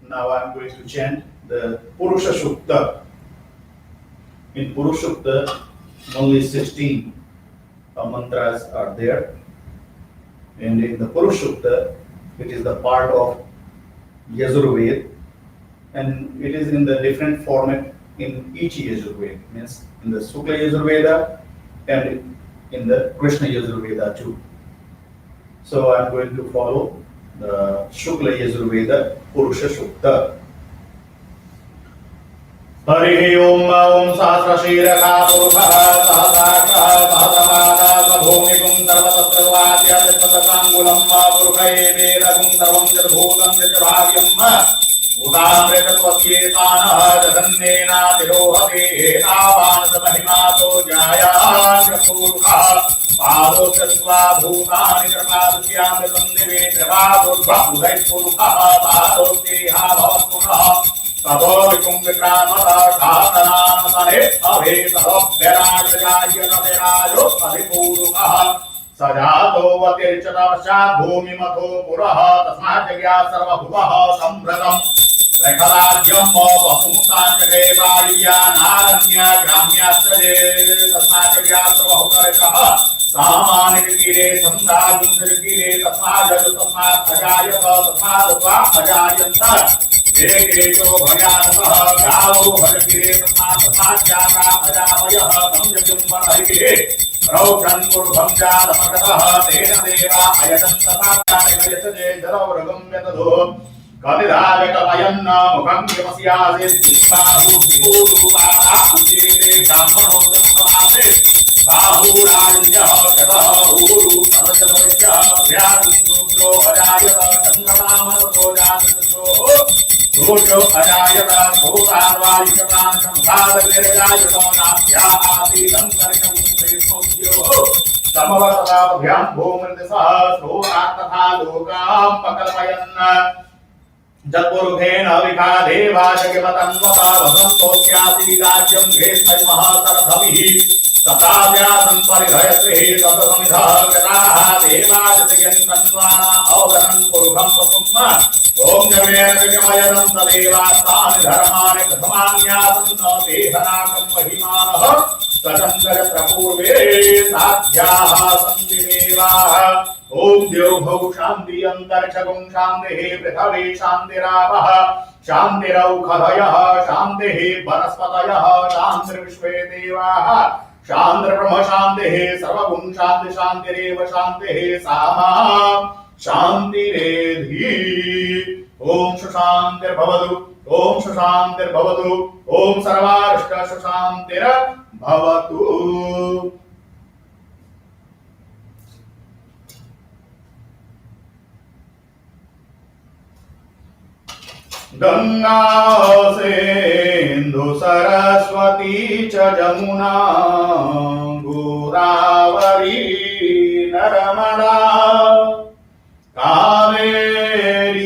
Now I am going to chant the Purusha Sukta. In Purusha Sukta, only 16 mantras are there. And in the Purusha Sukta, which is the part of Yajurveda, and it is in the different format in each Yajurveda, means in the Sukla Yajurveda and in the Krishna Yajurveda too. So I am going to follow the Shukla Yajurveda Purusha Sukta. Hari Om Om Sahasra Shiraka Purusha Sahasra Sahasrapaka Sabhomikum Sarvatattvaatya Vispatasangulam Purushaye Vedagum Sarvam Jadbhutam Jadbhagyam Udamritatvasyetana Jagannena Tirohate Etavanata Mahimato Jaya Purusha Pado Chatva Bhutani Krapadasyamritam Dive Krapabudhva Udai Purusha Pado Teha Bhavatpunah Tado Vikum Vikramata Dhatananatane Abhe Tado Verajaya Naterajo Adipurusha Sajato Vatirchatavasya Bhumi Matho Puraha Tasmajagya Sarvabhuvaha Sambratam Rekhalajyam Vasumsanjage Valiya Naranya Gramyastrade Tasmajagya Sarvabhuvaha Samanirgire Samdagundrigire Tasmajadu Tasmajayata Tasmadva Ajayanta Jeketo Bhayanamaha Gavo Bhagire Tasmajaka Ajavayaha Samjajum Parahigire Rauchan Purvam Jadamakataha Tena Deva Ayatanta Kayatade Jaravragam Yatadho Kadidavekapayanna Mukham Yamasyasis Sipahu Sipuru Pada Ujite Brahmanotam Samase Bahuranya Kataha Uru Sarvajavasya Vyadindro Ajayata Chandramama Sojatindro Dojo Ajayata Sotarvarikatan Samghadagirajata Nasya Aati Dantarikam Samavasabhyam Bhumridisa Sorathatha Lokam Pakalpayanna Jatpurghena Vikadeva Jagimatanvata Vasantosyati Rajyam Ghesmai Mahasaradhavihi Satavyasan Paridhayasrihi Tattasamidha Gataha Devajatayan Tanvana Avaran Purgham Vasumma Om Jamena Jagamayanam Tadeva Stani Dharamani Kathamanyatan Dehanakam Mahimanaha Satandara Prapurve Satyaha Sandhidevaha Om Dev Shanti Antarchagum Shanti Prithave Shantiravaha Shantiraukhadayaha Shanti Vanaspatayaha Shantir Vishve Devaha Shantir Brahma Shanti Sarvagum Shanti Shantireva Shanti Sama शान्तिरेधि। ओम सुशान्तिर्भवतु, ओम सुशान्तिर्भवतु, ओम सर्वारिष्ट सुशान्तिर्भवतु। गंगा सिंधु सरस्वती च जमुना गोदावरी नर्मदा कावेरी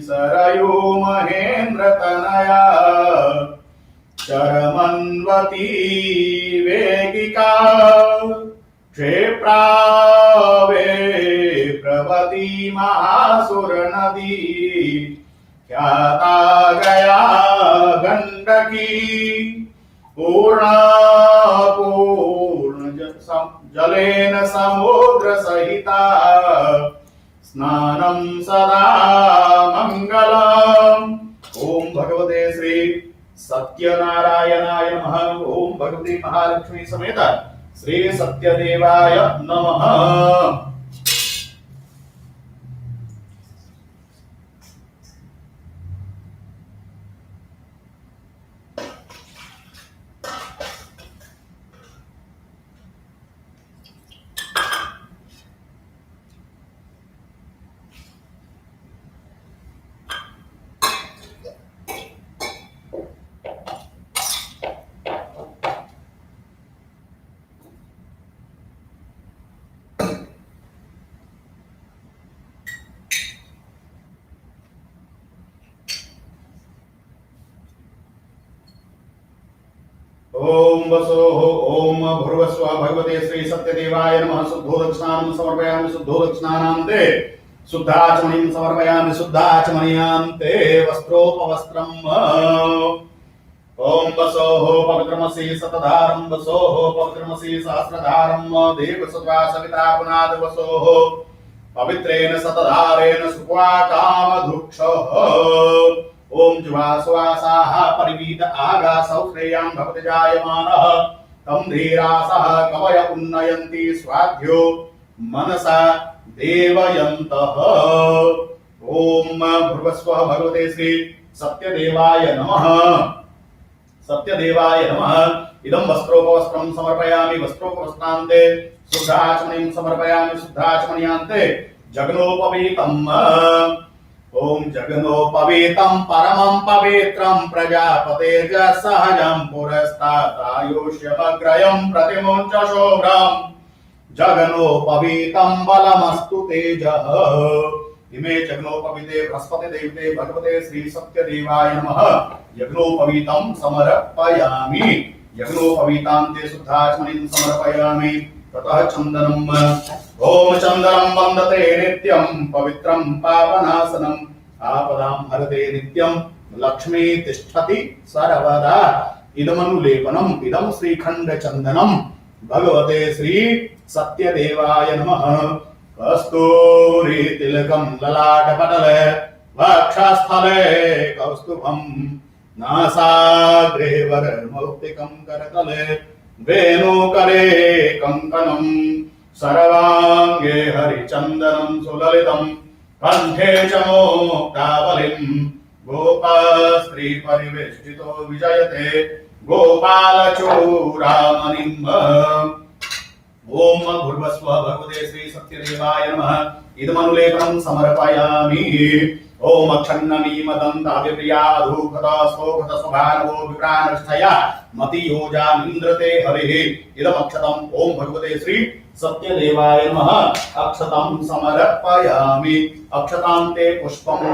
सरयू महेन्द्र तनया चरमन्वती वेगिका क्षेप्रावे प्रवती महासुर नदी ख्याता गया गंडकी पूर्ण जलेन समुद्र सहिता स्नानं सदा मंगलम्। ओम भगवते श्री सत्यनारायणाय नमः। ओम भगवती महालक्ष्मी समेत श्री सत्यदेवाय नमः। ओम वसोः ओम भूर्वस्व भगवते श्री सत्यदेवाय नमः। शुद्धोदक्षिणानं समर्पयामि, शुद्धोदक्षिणानान्ते शुद्धाचमनीं समर्पयामि, शुद्धाचमनीयान्ते वस्त्रोपवस्त्रम्। ओम वसोः पवित्रमसि सतधारं, वसोः पवित्रमसि सहस्रधारं, देवसत्वा सविता पुनाद वसोः पवित्रेण सतधारेण सुक्वा कामधुक्षः। ओम जुवासवासाः परिवीत आगासौ श्रेयां भवति जायमानः तं धीरासः कवय उन्नयन्ति स्वाध्यो मनसा देवयन्तः। ओम भूर्भुवस्व भगवते श्री सत्यदेवाय नमः। सत्यदेवाय नमः। इदं वस्त्रोपवस्त्रं समर्पयामि, वस्त्रोपवस्त्रान्ते शुद्धाचमनीं समर्पयामि, शुद्धाचमनीयान्ते जगनोपवीतम्। ओम जगनोपवीतं परमं पवित्रं प्रजापतेर्ज सहजं पुरस्तात् आयुष्यमग्रयं प्रतिमुञ्च शोभ्रं जगनोपवीतं बलमस्तु तेजः। इमे जगनोपवीते बृहस्पति देवते भगवते श्री सत्यदेवाय नमः। यज्ञोपवीतं समर्पयामि, यज्ञोपवीतान्ते शुद्धाचमनीं समर्पयामि। ततः चंदनम्। ओम चंदनं वन्दते नित्यं पवित्रं पावनासनं आपदां हरते नित्यं लक्ष्मी तिष्ठति सर्वदा। इदमनुलेपनम् इदं श्रीखंड चंदनं भगवते श्री सत्यदेवाय नमः। कस्तूरी तिलकं ललाटपटले वक्षस्थले कौस्तुभं नासाग्रे वरमौक्तिकं करतले वेणुकरे कंकणं सर्वांगे हरिचंदनं सुललितं कंठे च मोक्तावलिं गोपास्त्री परिवेष्टितो विजयते गोपालचूडामणिम्। ओम भूर्भुवस्व भगवते श्री सत्यदेवाय नमः। इदमनुलेपनं समर्पयामि। ओम अक्षन्नमीमदन्ताभिप्रियाधूपता स्वोपत स्वभानवो विप्रानष्ठया मतियोजानिन्द्रते हरिः। इदमक्षतम् ओम भगवते श्री सत्यदेवाय नमः। अक्षतं समर्पयामि, अक्षतान्ते पुष्पम्।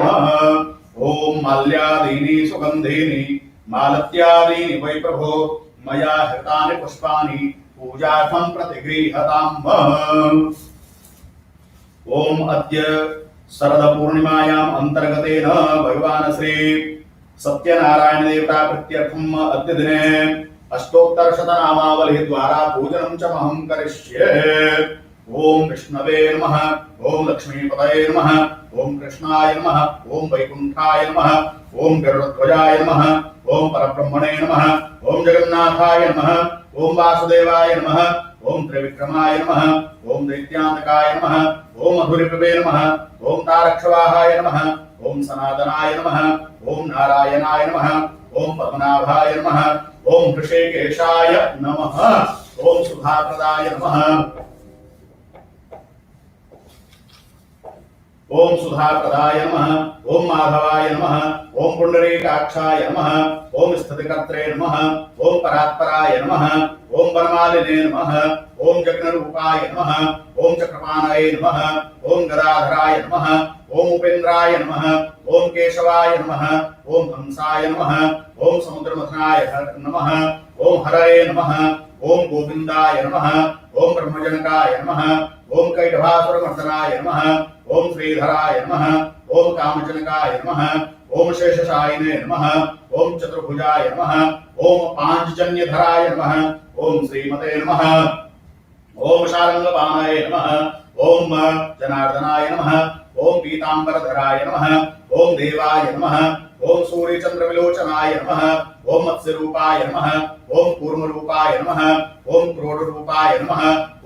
ओम माल्यादीनि सुगन्धीनि मालत्यादीनि वै प्रभो मया हृतानि पुष्पाणि पूजार्थं प्रतिगृह्यताम्। ओम अद्य शरद पूर्णिमायाम् अंतर्गतेन भगवान् श्री सत्यनारायण देवता प्रत्यर्थम् अद्य दिने अष्टोत्तर शतनामावली द्वारा पूजनं च महं करिष्ये। ओम विष्णवे नमः, ओम लक्ष्मीपतये नमः, ओम कृष्णाय नमः, ओम वैकुंठाय नमः, ओम गरुड़ध्वजाय नमः, ओम परब्रह्मणे नमः, ओम जगन्नाथाय नमः, ओम वासुदेवाय नमः, ओम त्रिविक्रमाय नमः, ओम दैत्यान्तकाय नमः, ओम मधुरिपवे नमः ओम तारक्षवाहाय नमः ओम सनातनाय नमः ओम नारायणाय नमः ओम पद्मनाभाय नमः ओम ऋषिकेशाय नमः ओम सुधाप्रदाय नमः ओम सुधाप्रदाय नमः ओम माधवाय नमः ओम पुंडरीकाक्षाय नमः ओम स्थितिकर्त्रे नमः ओम परात्पराय नमः ओम वनमालिने नमः ओम जग्नरूपाय नमः ओम चक्रपाणाय नमः ओम गदाधराय नमः ओम उपेन्द्राय नमः ओम केशवाय नमः ओम हंसाय नमः ओम समुद्रमथनाय नमः ओम हरये नमः ओम गोविंदाय नमः ओम ब्रह्मजनकाय नमः ओम कैटभासुरमर्दनाय नमः ओम श्रीधराय नमः ओम कामजनकाय नमः ओम शेषशायिने नमः ओम चतुर्भुजाय नमः ओम पांचजन्यधराय नमः ओम श्रीमते नमः ओम शारंगपाणाय नमः ओम जनार्दनाय नमः ओम पीतांबरधराय नमः ओम देवाय नमः ओम सूर्यचंद्रविलोचनाय नमः ओम मत्स्यरूपाय नमः ओम कूर्मरूपाय नमः ओम क्रोडरूपाय नमः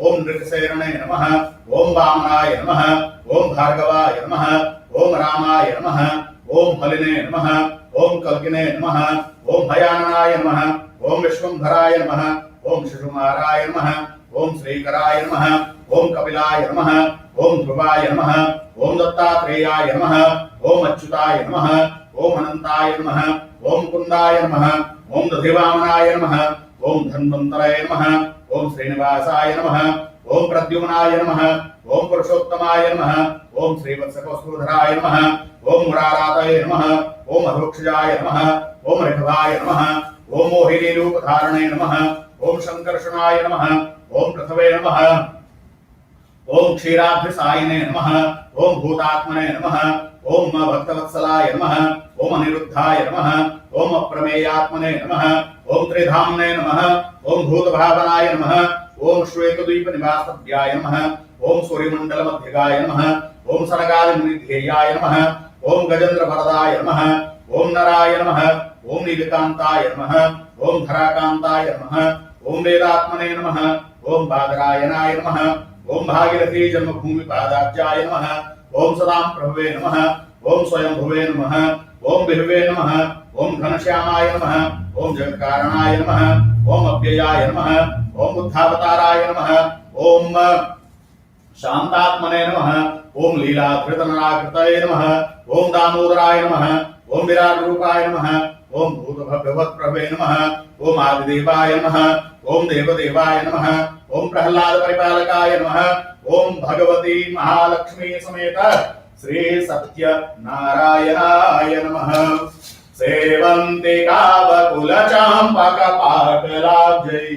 ओम नृगसेरणे नमः ओम वामनाय नमः ओम भार्गवाय नमः ओम रामाय नमः ओम हलिने नमः ओम कल्किने नमः ओम भयाननाय नमः ओम विश्वंभराय नमः ओम शिशुमाराय नमः ओम श्रीकराय नमः ओम कपिलाय नमः ओम ध्रुवाय नमः ओम दत्तात्रेयाय नमः ओम अच्युताय नमः ओम अनंताय नमः ओम कुंदाय नमः ओम दधिवामनाय नमः ओम धन्वन्तराय नमः ओम श्रीनिवासाय नमः ओम प्रद्युम्नाय नमः ओम पुरुषोत्तमाय नमः ओम श्रीवत्सकौस्तुभधराय नमः ओम मुरारातये नमः ओम अधोक्षजाय नमः ओम ऋषभाय नमः ओम मोहिनीरूपधारणे नमः ओम शंकर्षणाय नमः ओम पृथवे नमः ओम क्षीराभ्यसायिने नमः ओम भूतात्मने नमः ओम भक्तवत्सलाय नमः ओम अनिरुद्धाय नमः ओम अप्रमेयात्मने नमः ओम त्रिधाम्ने नमः ओम भूतभावनाय नमः ओम श्वेतद्वीपनिवासद्याय नमः ओम सूर्यमण्डलमध्यगाय नमः ओम सनकादिमुनिध्येयाय नमः ओम गजेन्द्रवरदाय नमः ओम नराय नमः ओम नीलकान्ताय नमः ओम धराकान्ताय नमः ओम वेदात्मने नमः ओम बादरायणाय नमः ओम भागीरथी जन्मभूमि पादाब्जाय नमः ओम सदां प्रभवे नमः ओम स्वयंभुवे नमः ओम विभवे नमः ओम घनश्यामाय नमः ओम जगत्कारणाय नमः ओम अव्ययाय नमः ओम बुद्धावताराय नमः ओम शांतात्मने नमः ओम लीलाधृतनराकृतये नमः ओम दामोदराय नमः ओम विराट रूपाय नमः ओम भूतभव्यवत्प्रभवे नमः ओम आदिदेवाय नमः ओम देवदेवाय नमः ओम प्रहलाद परिपालकाय नमः ओम भगवती महालक्ष्मी समेत श्री सत्यनारायणाय नमः सेवन्ति कावकुलचाम्पकपाटलाब्जै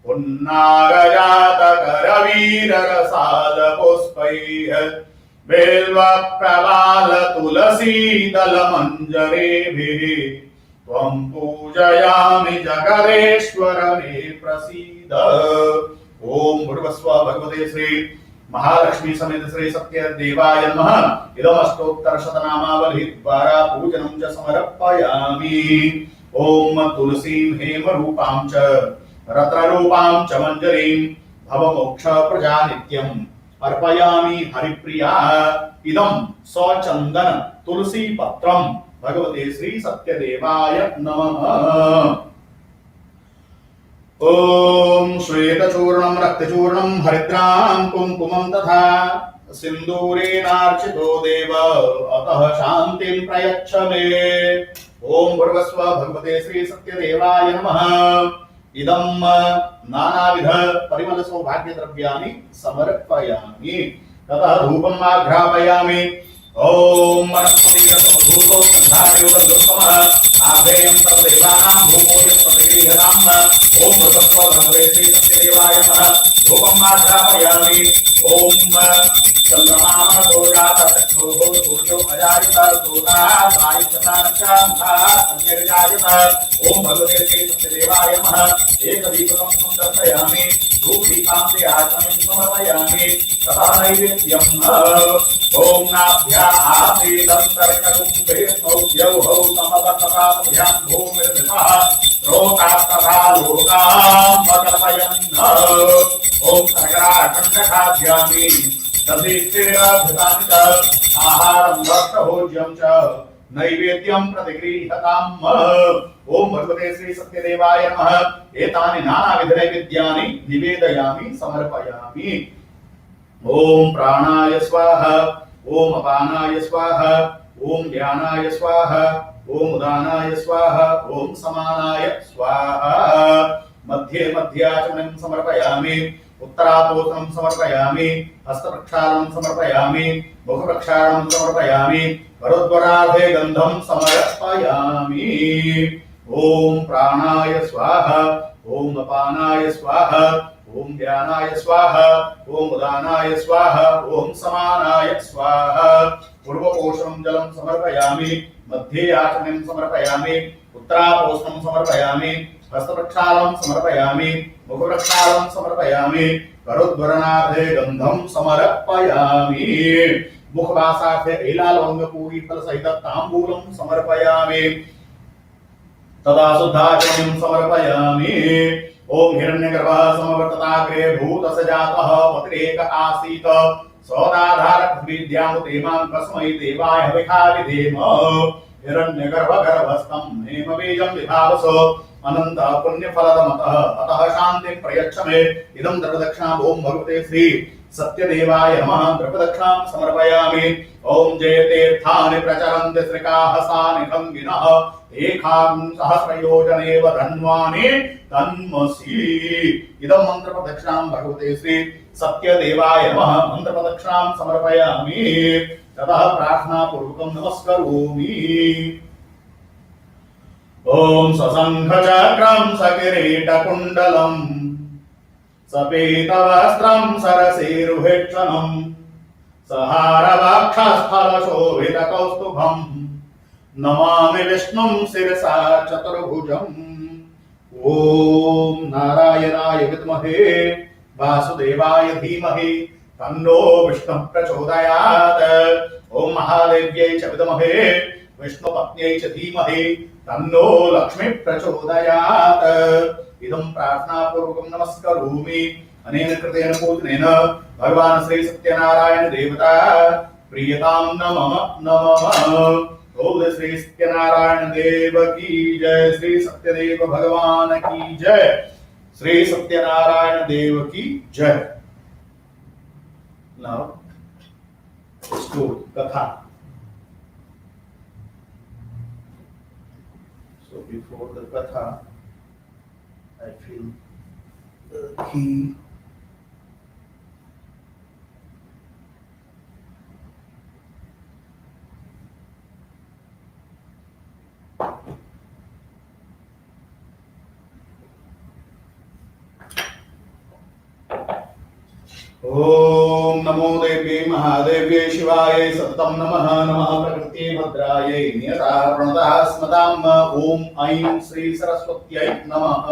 पुन्नागजातकरवीररसालपुष्पैः बेल्वप्रवालतुलसीदलमञ्जरीभिः त्वं पूजयामि जगदेश्वर मे प्रसीद। ओम भूर्भुवस्व भगवते श्री महालक्ष्मी समेत श्री सत्य देवाय नमः। इदमष्टोत्तर शतनामावली द्वारा पूजनं च समर्पयामि। ओम तुलसीं हेम रूपां च रत्नरूपां च मञ्जरीं भवमोक्ष प्रजा नित्यम् अर्पयामि हरिप्रिया। इदं सचन्दन तुलसी पत्रं भगवते श्री सत्यदेवाय नमः। ओम श्वेतचूर्णं रक्तचूर्णं हरिद्रां कुङ्कुमं तथा सिन्दूरेणार्चितो देव अतः शान्तिं प्रयच्छ मे। ओम भूर्भुवस्व भगवते श्री सत्यदेवाय नमः। इदं नानाविध परिमल सौभाग्य द्रव्याणि समर्पयामि। ततः धूपम् आघ्रापयामि। ओम वनस्पतिरसमधूपो गन्धायोगन्धुत्तमः आभेयं सर्वदेवानां भूमोऽयं प्रतिगृह्यताम्। ओम भूर्भुवस्व भगवते श्री सत्यदेवाय नमः। धूपम् आघ्रापयामि। ओम चन्द्रमामो जातचक्षुः सूर्यो अजायत सूर्यः वायुश्चतानश्चान्धः अन्यर्जायत। ओम भगवते श्री सत्यदेवाय नमः। एकदीपकं दर्शयामि। धूपदीपान्ते आचमनं समर्पयामि। तथा नैवेद्यम् ओम नाभ्या आसीदन्तर्ककुम्भे स्मौद्यौहौ समवतताभ्यां भूमिर्विभः श्रोतास्तथा लोकां प्रकल्पयन्। ओम सर्गराखण्डखाद्यामि। तथैश्चैराधृतानि च आहारं भक्षभोज्यं च नैवेद्यं प्रतिगृह्यताम्। ओम भगवते श्री सत्यदेवाय नमः। एतानि नानाविधनैवेद्यानि निवेदयामि समर्पयामि। ओम प्राणाय स्वाहा, ओम अपानाय स्वाहा, ओम ध्यानाय स्वाहा, ओम उदानाय स्वाहा, ओम समानाय स्वाहा। मध्ये मध्याचमनं समर्पयामि, उत्तरापोषणं समर्पयामि, हस्तप्रक्षालनं समर्पयामि, मुखप्रक्षालनं समर्पयामि, करोद्वरार्धे गन्धं समर्पयामि। ओम प्राणाय स्वाहा, ओम अपानाय स्वाहा, ओम ध्यानाय स्वाहा, ओम उदानाय स्वाहा, ओम समानाय स्वाहा। पूर्वपोषणं जलं समर्पयामि, मध्ये आचमनं समर्पयामि, उत्तरापोषणं समर्पयामि, हस्तप्रक्षालनं समर्पयामि, मुखप्रक्षालनं समर्पयामि, करोद्वरणार्धे गन्धं समर्पयामि। मुखवासार्थे एलालवङ्गपूरी फलसहित ताम्बूलं समर्पयामि। तदा शुद्धाचमनं समर्पयामि। ओम हिरण्यगर्भः समवर्तताग्रे भूतस्य जातः पतिरेक आसीत् सौदाधारक विद्यामुते मां कस्मै देवाय हविषा विधेम। हिरण्यगर्भगर्भस्थं हेमबीजं विभावस अनंत पुण्यफलदमतः अतः शान्तिं प्रयच्छ मे। इदं द्रवदक्षिणाम् ओम भगवते श्री सत्यदेवाय नमः द्रवदक्षिणां समर्पयामि। ओम जयतीर्थानि प्रचरन्ति श्रीकाहसानि खङ्गिनः एकां सहस्रयोजनेव धन्वानि तन्मसि। इदं मन्त्रप्रदक्षिणां भगवते श्री सत्यदेवाय नमः मन्त्रप्रदक्षिणां समर्पयामि। ततः प्रार्थनापूर्वकं नमस्करोमि। ओम सशंखचक्रं सकिरीटकुण्डलं सपीतवस्त्रं सरसीरुहेक्षणं सहारवक्षस्थलशोभितकौस्तुभं नमामि विष्णुं शिरसा चतुर्भुजम्। ओम नारायणाय विद्महे वासुदेवाय धीमहि तन्नो विष्णुः प्रचोदयात्। ओम महादेव्यै च विद्महे विष्णुपत्न्यै च धीमहि तन्नो लक्ष्मी प्रचोदयात्। इदं प्रार्थनापूर्वकं नमस्करोमि। अनेन कृतेन पूजनेन भगवान् श्री सत्यनारायण देवता प्रियतां नमः नमः। ओम श्री सत्यनारायण देव की जय, श्री सत्यदेव भगवान की जय, श्री सत्यनारायण देव की जय। Now, story, katha. So before the katha, I feel the key. ओम नमो देव्यै महादेव्यै शिवायै सततं नमः। नमः प्रकृत्यै भद्रायै नियता प्रणतः स्मताम्। ओम ऐं श्री सरस्वत्यै नमः।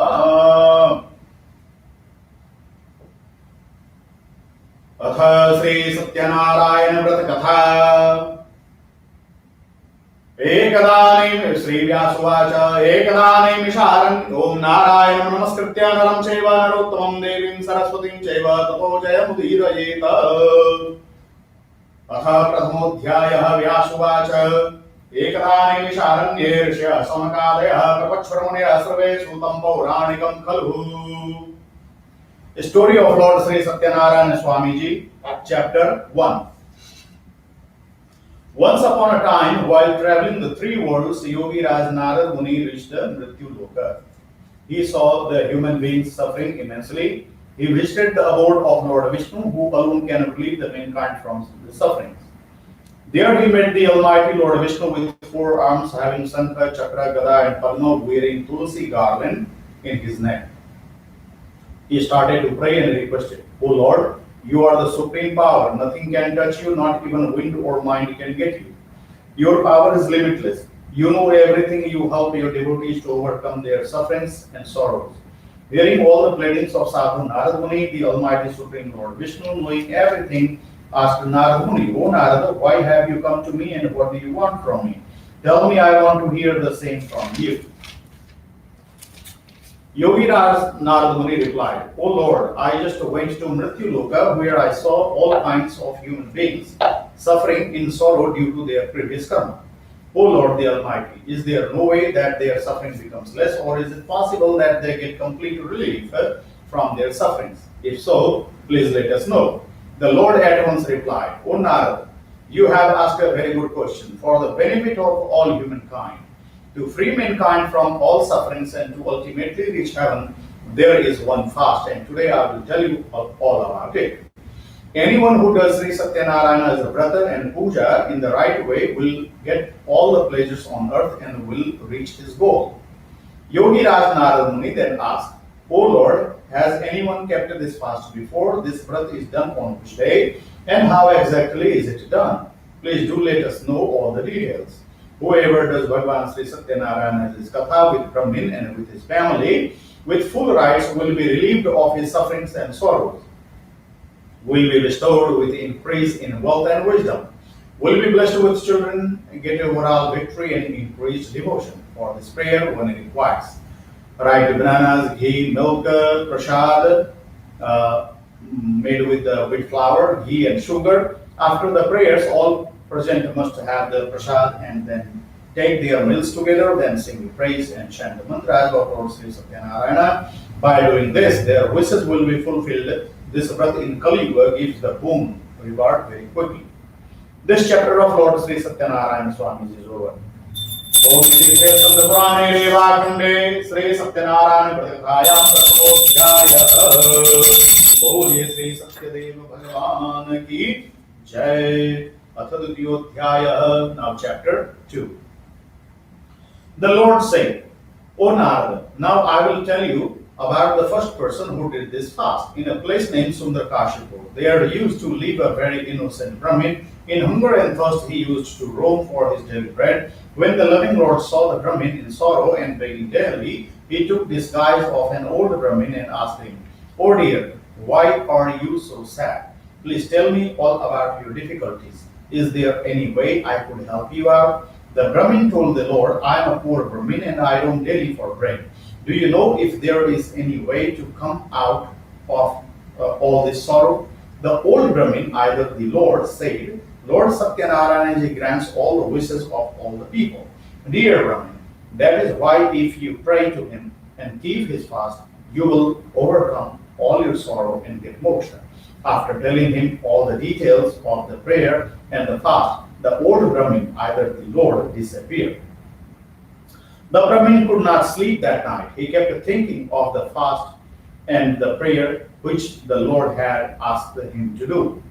अथ श्री सत्यनारायण व्रत कथा। एकदानीं श्रीव्यासुवाच एकदानीमिषारण्ये ओम नारायणं नमस्कृत्य नरं चैव नरोत्तमं देवीं सरस्वतीं चैव ततो जयमुदीरयेत। अथ प्रथमोऽध्यायः। व्यासुवाच एकदानीमिषारण्ये ऋषयः सनकादयः प्रपच्छ्रमुनयः सर्वे श्रुतं पौराणिकं खलु। Story of Lord Sri Satyanarayana Swamiji, Chapter 1. Once upon a time, while traveling the three worlds, Yogi Raj Narad Muni reached the Mrityu Loka. He saw the human beings suffering immensely. He visited the abode of Lord Vishnu, who alone can relieve the mankind from the sufferings. There he met the Almighty Lord Vishnu with four arms, having Sandhya, Chakra, Gada and Padma, wearing tulsi garland in his neck. He started to pray and requested, "O Lord, you are the supreme power. Nothing can touch you, not even wind or mind can get you. Your power is limitless. You know everything. You help your devotees to overcome their sufferings and sorrows." Hearing all the pleadings of Sadhu Narad Muni, the Almighty Supreme Lord Vishnu, knowing everything, asked Narad Muni, "O Narada, why have you come to me and what do you want from me? Tell me, I want to hear the same from you." Yogi Narad Muni replied, O Lord, I just went to Mrityu Loka where I saw all kinds of human beings suffering in sorrow due to their previous karma. O Lord the Almighty, is there no way that their suffering becomes less, or is it possible that they get complete relief from their sufferings? If so, please let us know. The Lord at once replied, O Narad, you have asked a very good question. For the benefit of all humankind, to free mankind from all sufferings and to ultimately reach heaven, there is one fast, and today I will tell you all about it. Anyone who does Sri Satyanarayana as a brother and puja in the right way will get all the pleasures on earth and will reach his goal. Yogi Raj Narad Muni then asked, O Lord, has anyone kept this fast before? This Vrat is done on which day, and how exactly is it done? Please do let us know all the details. Whoever does Bhagavan Sri Satyanarayana as his katha with Brahmin and with his family, with full rights, will be relieved of his sufferings and sorrows, will be restored with increase in wealth and wisdom, will be blessed with children, get overall victory and increased devotion. For this prayer, one requires right bananas, ghee, milk, prasad, made with wheat flour, ghee and sugar. After the prayers, all present must have the prasad and then take their meals together, then sing the praise and chant the mantras of Lord Sri Satyanarayana. By doing this, their wishes will be fulfilled. This Vrat in Kali Yuga gives the boon reward very quickly. This chapter of Lord Sri Satyanarayana Swami is over. Om Shri Sandhya Purane Devakunde Sri Satyanarayana Pratithayam Pratodhyaya Boliye Sri Satyadeva Bhagavan Ki Jai. Athadutiyodhyaya. Now chapter 2. The Lord said, O Narada, now I will tell you about the first person who did this fast in a place named Sundarkashipur. There he used to live a very innocent Brahmin. In hunger and thirst he used to roam for his daily bread. When the loving Lord saw the Brahmin in sorrow and begging daily, he took disguise of an old Brahmin and asked him, O dear, why are you so sad? Please tell me all about your difficulties. Is there any way I could help you out? The Brahmin told the Lord, I am a poor Brahmin and I roam daily for bread. Do you know if there is any way to come out of all this sorrow? The old Brahmin, either the Lord, said, Lord Satyanarayana grants all the wishes of all the people. Dear Brahmin, that is why if you pray to him and keep his fast, you will overcome all your sorrow and get moksha. After telling him all the details of the prayer and the fast, the old Brahmin, either the Lord, disappeared. The Brahmin could not sleep that night. He kept thinking of the fast and the prayer which the Lord had asked him to do.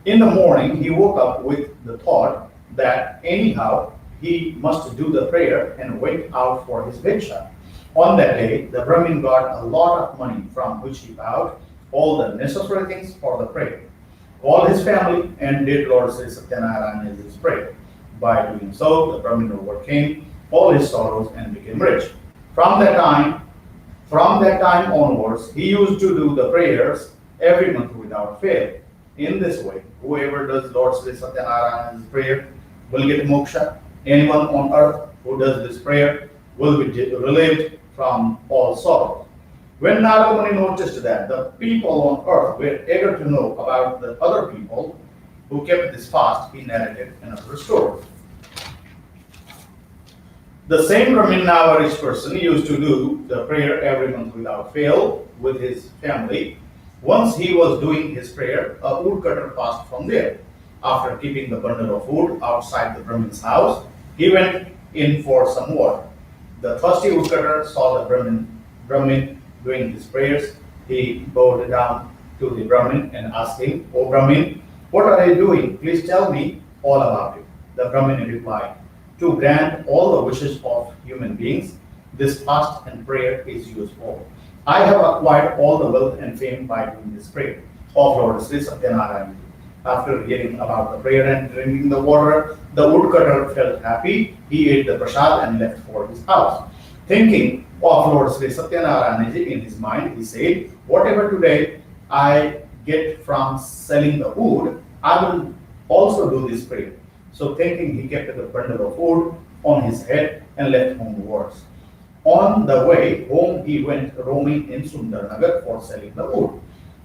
In the morning, he woke up with the thought that anyhow he must do the prayer and went out for his bhiksha. On that day, the Brahmin got a lot of money from which he bought all the necessary things for the prayer, called his family, and did Lord Sri Satyanarayana his prayer. By doing so, the Brahmin overcame all his sorrows and became rich. From that time onwards, he used to do the prayers every month without fail. In this way, whoever does Lord Sri Satyanarayana's prayer will get moksha. Anyone on earth who does this prayer will be relieved from all sorrow. When Narada Muni noticed that the people on earth were eager to know about the other people who kept this fast, he narrated another story. The same Brahmin, now a rich person, used to do the prayer every month without fail with his family. Once he was doing his prayer, a woodcutter passed from there. After keeping the bundle of wood outside the Brahmin's house, he went in for some water. The thirsty woodcutter saw the Brahmin doing his prayers. He bowed down to the Brahmin and asked him, O Brahmin, what are you doing? Please tell me all about it. The Brahmin replied, to grant all the wishes of human beings, this fast and prayer is useful. I have acquired all the wealth and fame by doing this prayer of Lord Sri Satyanarayana. After hearing about the prayer and drinking the water, the woodcutter felt happy. He ate the prasad and left for his house. Thinking of Lord Sri Satyanarayana in his mind, he said, whatever today I get from selling the wood, I will also do this prayer. So thinking, he kept the bundle of wood on his head and left homewards. On the way home, he went roaming in Sundarnagar for selling the wood.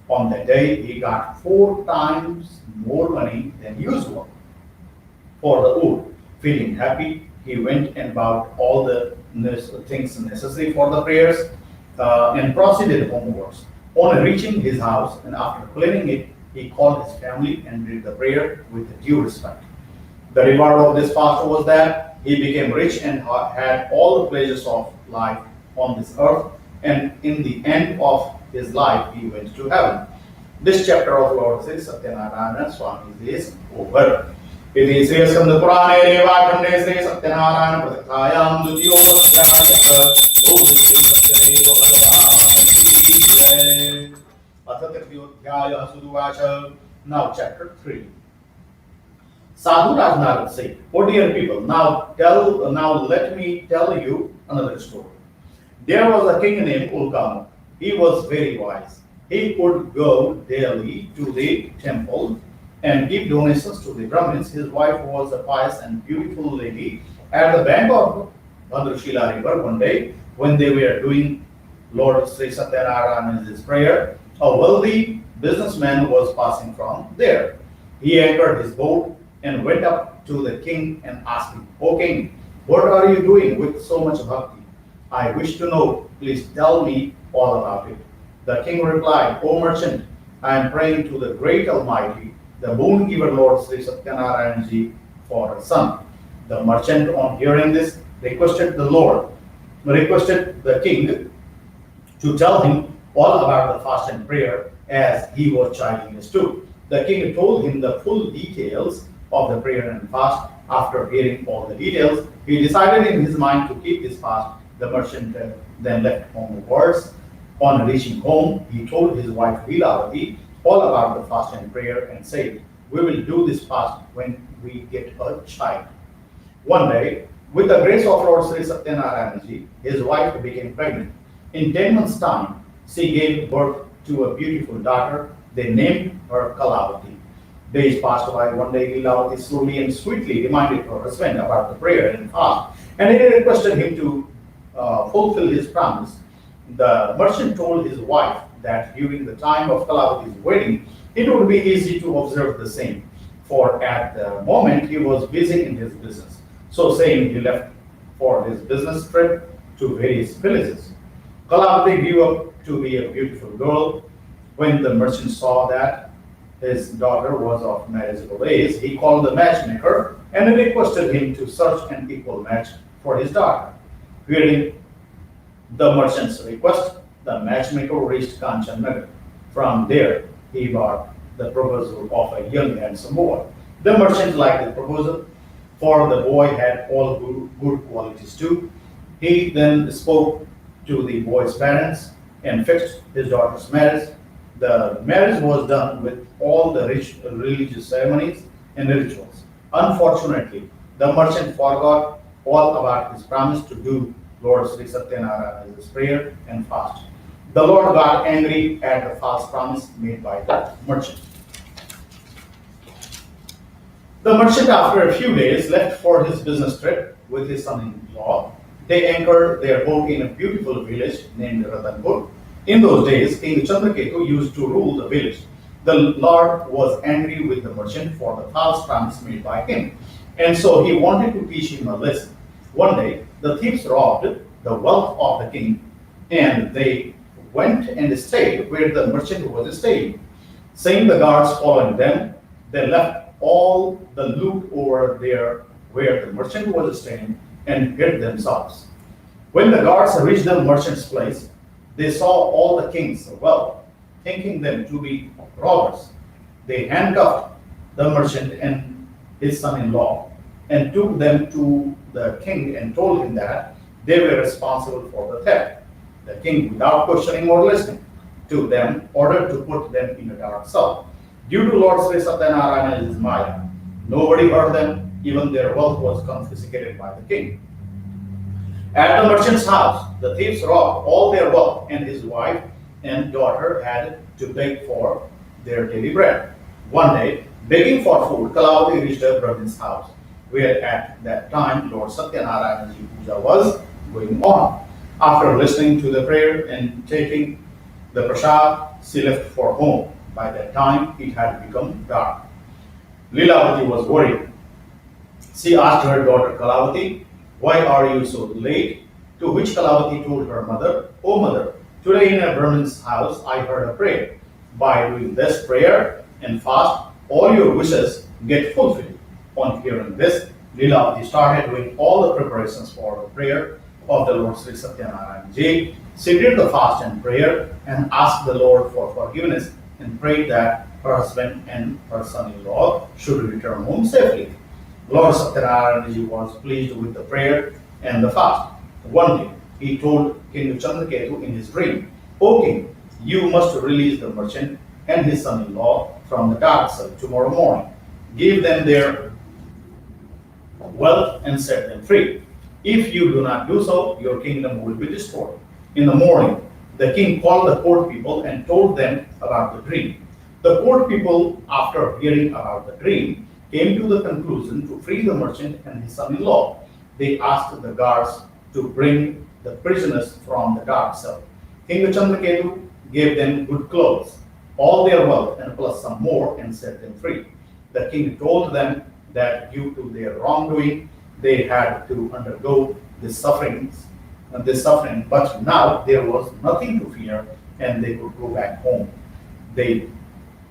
On that day, he got 4 times more money than usual for the wood. Feeling happy, he went and bought all the things necessary for the prayers and proceeded homewards. On reaching his house and after cleaning it, he called his family and did the prayer with due respect. The reward of this fast was that he became rich and had all the pleasures of life on this earth, and in the end of his life, he went to heaven. This chapter of Lord Sri Satyanarayana Swami is over. इति श्री स्कंद पुराणे रेवाखंडे श्री सत्यनारायण प्रतिष्ठायां द्वितीयोऽध्यायः बोध श्री सत्यदेव भगवान् की जय। अथ तृतीयोऽध्यायः सुदुवाच। Now chapter 3. Sadhu Raj Narad said, "O dear people, now let me tell you another story. There was a king named Ulkamuk. He was very wise. He could go daily to the temple and give donations to the Brahmins. His wife was a pious and beautiful lady. At the bank of Bhadrashila River one day, when they were doing Lord Sri Satyanarayana's prayer, a wealthy businessman was passing from there. He anchored his boat and went up to the king and asked him, 'O king, what are you doing with so much bhakti? I wish to know. Please tell me all about it.' The king replied, 'O merchant, I am praying to the great Almighty, the boon giver Lord Sri Satyanarayana ji, for a son.' The merchant, on hearing this, requested the king to tell him all about the fast and prayer, as he was childless too. The king told him the full details of the prayer and fast. After hearing all the details, he decided in his mind to keep this fast. The merchant then left homewards. On reaching home, he told his wife Leelavati all about the fast and prayer and said, 'We will do this fast when we get a child.' One day, with the grace of Lord Sri Satyanarayana ji, his wife became pregnant. In 10 months' time, she gave birth to a beautiful daughter. They named her Kalavati. Days passed by. One day, Leelavati slowly and sweetly reminded her husband about the prayer and fast, and he requested him to fulfill his promise. The merchant told his wife that during the time of Kalavati's wedding, it would be easy to observe the same, for at the moment he was busy in his business. So saying, he left for his business trip to various villages. Kalavati grew up to be a beautiful girl. When the merchant saw that his daughter was of marriageable age, he called the matchmaker and requested him to search an equal match for his daughter. Hearing the merchant's request, the matchmaker reached Kanchannagar. From there, he brought the proposal of a young handsome boy. The merchant liked the proposal, for the boy had all good qualities too. He then spoke to the boy's parents and fixed his daughter's marriage. The marriage was done with all the rich religious ceremonies and rituals. Unfortunately, the merchant forgot all about his promise to do Lord Sri Satyanarayana's prayer and fast. The Lord got angry at the false promise made by the merchant. The merchant, after a few days, left for his business trip with his son-in-law. They anchored their boat in a beautiful village named Ratanpur. In those days, King Chandraketu used to rule the village. The Lord was angry with the merchant for the false promise made by him, and so he wanted to teach him a lesson. One day, the thieves robbed the wealth of the king, and they went and stayed where the merchant was staying. Seeing the guards following them, they left all the loot over there where the merchant was staying and hid themselves. When the guards reached the merchant's place, they saw all the king's wealth, thinking them to be robbers. They handcuffed the merchant and his son-in-law and took them to the king and told him that they were responsible for the theft. The king, without questioning or listening to them, ordered to put them in a dark cell. Due to Lord Sri Satyanarayana's Maya, nobody heard them, even their wealth was confiscated by the king. At the merchant's house, the thieves robbed all their wealth, and his wife and daughter had to beg for their daily bread. One day, begging for food, Kalavati reached a Brahmin's house, where at that time Lord Satyanarayana Puja was going on. After listening to the prayer and taking the prasad, she left for home. By that time, it had become dark. Lilavati was worried. She asked her daughter Kalavati, "Why are you so late?" To which Kalavati told her mother, "Oh mother, today in a Brahmin's house I heard a prayer. By doing this prayer and fast, all your wishes get fulfilled." On hearing this, Lilavati started doing all the preparations for the prayer of the Lord Sri Satyanarayana Ji. She did the fast and prayer and asked the Lord for forgiveness and prayed that her husband and her son-in-law should return home safely. Lord Satyanarayana Ji was pleased with the prayer and the fast. One day, he told King Chandraketu in his dream, "O king, you must release the merchant and his son-in-law from the dark cell tomorrow morning. Give them their wealth and set them free. If you do not do so, your kingdom will be destroyed." In the morning, the king called the court people and told them about the dream. The court people, after hearing about the dream, came to the conclusion to free the merchant and his son-in-law. They asked the guards to bring the prisoners from the dark cell. King Chandraketu gave them good clothes, all their wealth, and plus some more, and set them free. The king told them that due to their wrongdoing, they had to undergo this suffering, but now there was nothing to fear, and they could go back home. They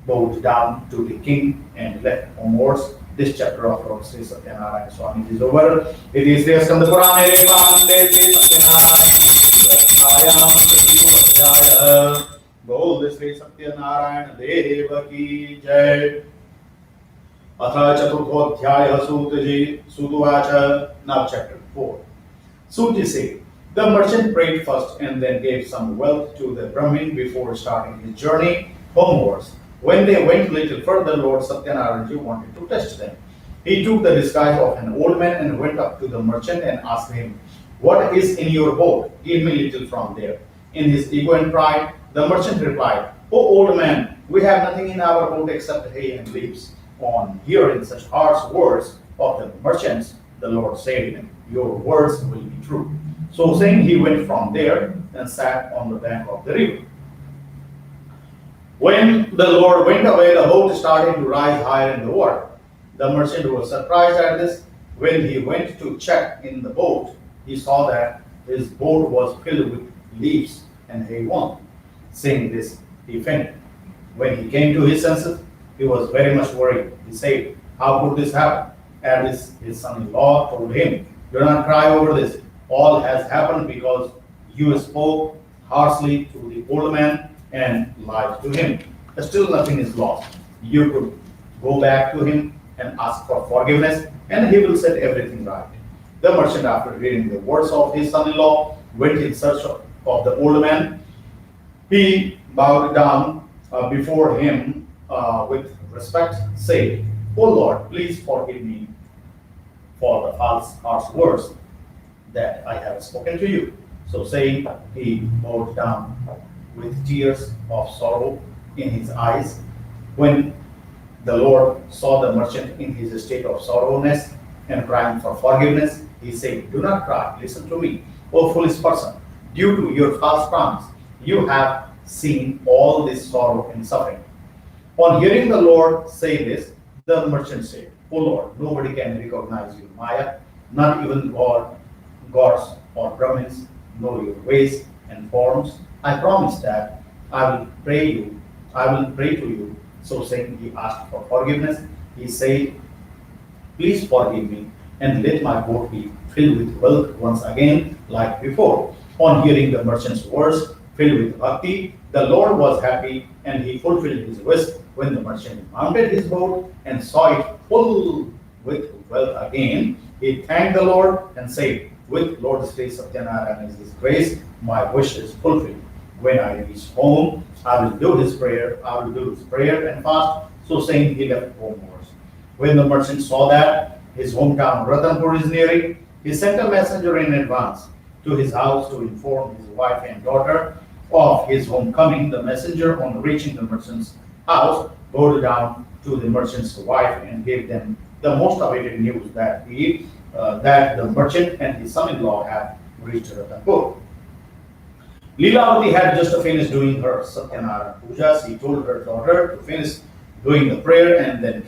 bowed down to the king and left homewards. This chapter of Lord Sri Satyanarayana Swami is over. It is the Skanda Purana Devande Sri Satyanarayana Adhyaya. Bol Sri Satyanarayana Deva Ki Jai. Atha Chaturthodhyaya Sutaji Sutuvacha. Now chapter 4. Suji said, the merchant prayed first and then gave some wealth to the Brahmin before starting his journey homewards. When they went little further, Lord Satyanarayana wanted to test them. He took the disguise of an old man and went up to the merchant and asked him, "What is in your boat? Give me little from there." In his ego and pride, the merchant replied, "O old man, we have nothing in our boat except hay and leaves." On hearing such harsh words of the merchants, the Lord said, "Your words will be true." So saying, he went from there and sat on the bank of the river. When the Lord went away, the boat started to rise higher in the water. The merchant was surprised at this. When he went to check in the boat, he saw that his boat was filled with leaves and hay only. Seeing this, he fainted. When he came to his senses, he was very much worried. He said, "How could this happen?" At this, his son-in-law told him, "Do not cry over this. All has happened because you spoke harshly to the old man and lied to him. Still nothing is lost. You could go back to him and ask for forgiveness, and he will set everything right." The merchant, after hearing the words of his son-in-law, went in search of the old man. He bowed down before him with respect, saying, "O Lord, please forgive me for the harsh words that I have spoken to you." So saying, he bowed down with tears of sorrow in his eyes. When the Lord saw the merchant in his state of sorrowness and crying for forgiveness, he said, "Do not cry, listen to me, O foolish person. Due to your false promise, you have seen all this sorrow and suffering." On hearing the Lord say this, the merchant said, "O Lord, nobody can recognize your Maya, not even gods or Brahmins know your ways and forms. I promise that I will pray to you." So saying, he asked for forgiveness. He said, "Please forgive me and let my boat be filled with wealth once again like before." On hearing the merchant's words filled with bhakti, the Lord was happy and he fulfilled his wish. When the merchant mounted his boat and saw it full with wealth again, he thanked the Lord and said, "With Lord Sri Satyanarayana's grace, my wish is fulfilled. When I reach home, I will do his prayer and fast." So saying, he left homewards. When the merchant saw that his hometown Ratanpur is nearing, he sent a messenger in advance to his house to inform his wife and daughter of his homecoming. The messenger, on reaching the merchant's house, bowed down to the merchant's wife and gave them the most awaited news that the merchant and his son-in-law had reached Ratanpur. Leelavati had just finished doing her Satyanarayana Puja. She told her daughter to finish doing the prayer and then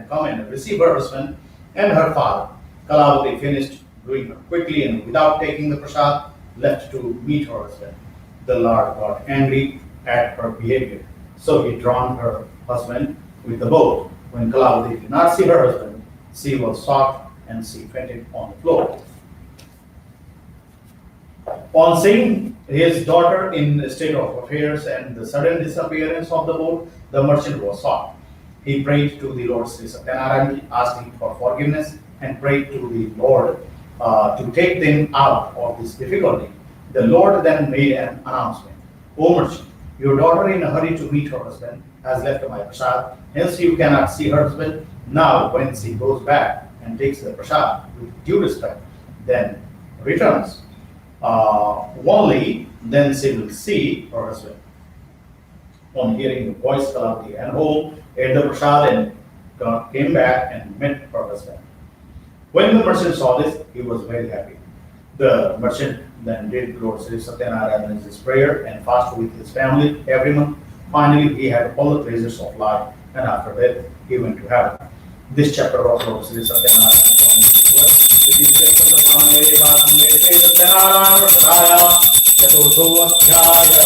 come and receive her husband and her father. Kalavati finished doing it quickly and without taking the prasad, left to meet her husband. The Lord got angry at her behavior, so he drowned her husband with the boat. When Kalavati did not see her husband, she was shocked and she fainted on the floor. On seeing his daughter in a state of affairs and the sudden disappearance of the boat, the merchant was shocked. He prayed to the Lord Sri Satyanarayana, asked him for forgiveness, and prayed to the Lord to take them out of this difficulty. The Lord then made an announcement. O merchant, your daughter in a hurry to meet her husband has left my prasad, hence you cannot see her husband. Now when she goes back and takes the prasad with due respect, then returns. Only then she will see her husband. On hearing the voice, Kalavati ran home, ate the prasad, and came back and met her husband. When the merchant saw this, he was very happy. The merchant then did Lord Sri Satyanarayana's prayer and fasted with his family every month. Finally, he had all the pleasures of life, and after that, he went to heaven. This chapter of Lord Sri Satyanarayana Swami is over. It is said from the Purana Reva Sandhya Satyanarayana Vrtaya Chaturtho Adhyaya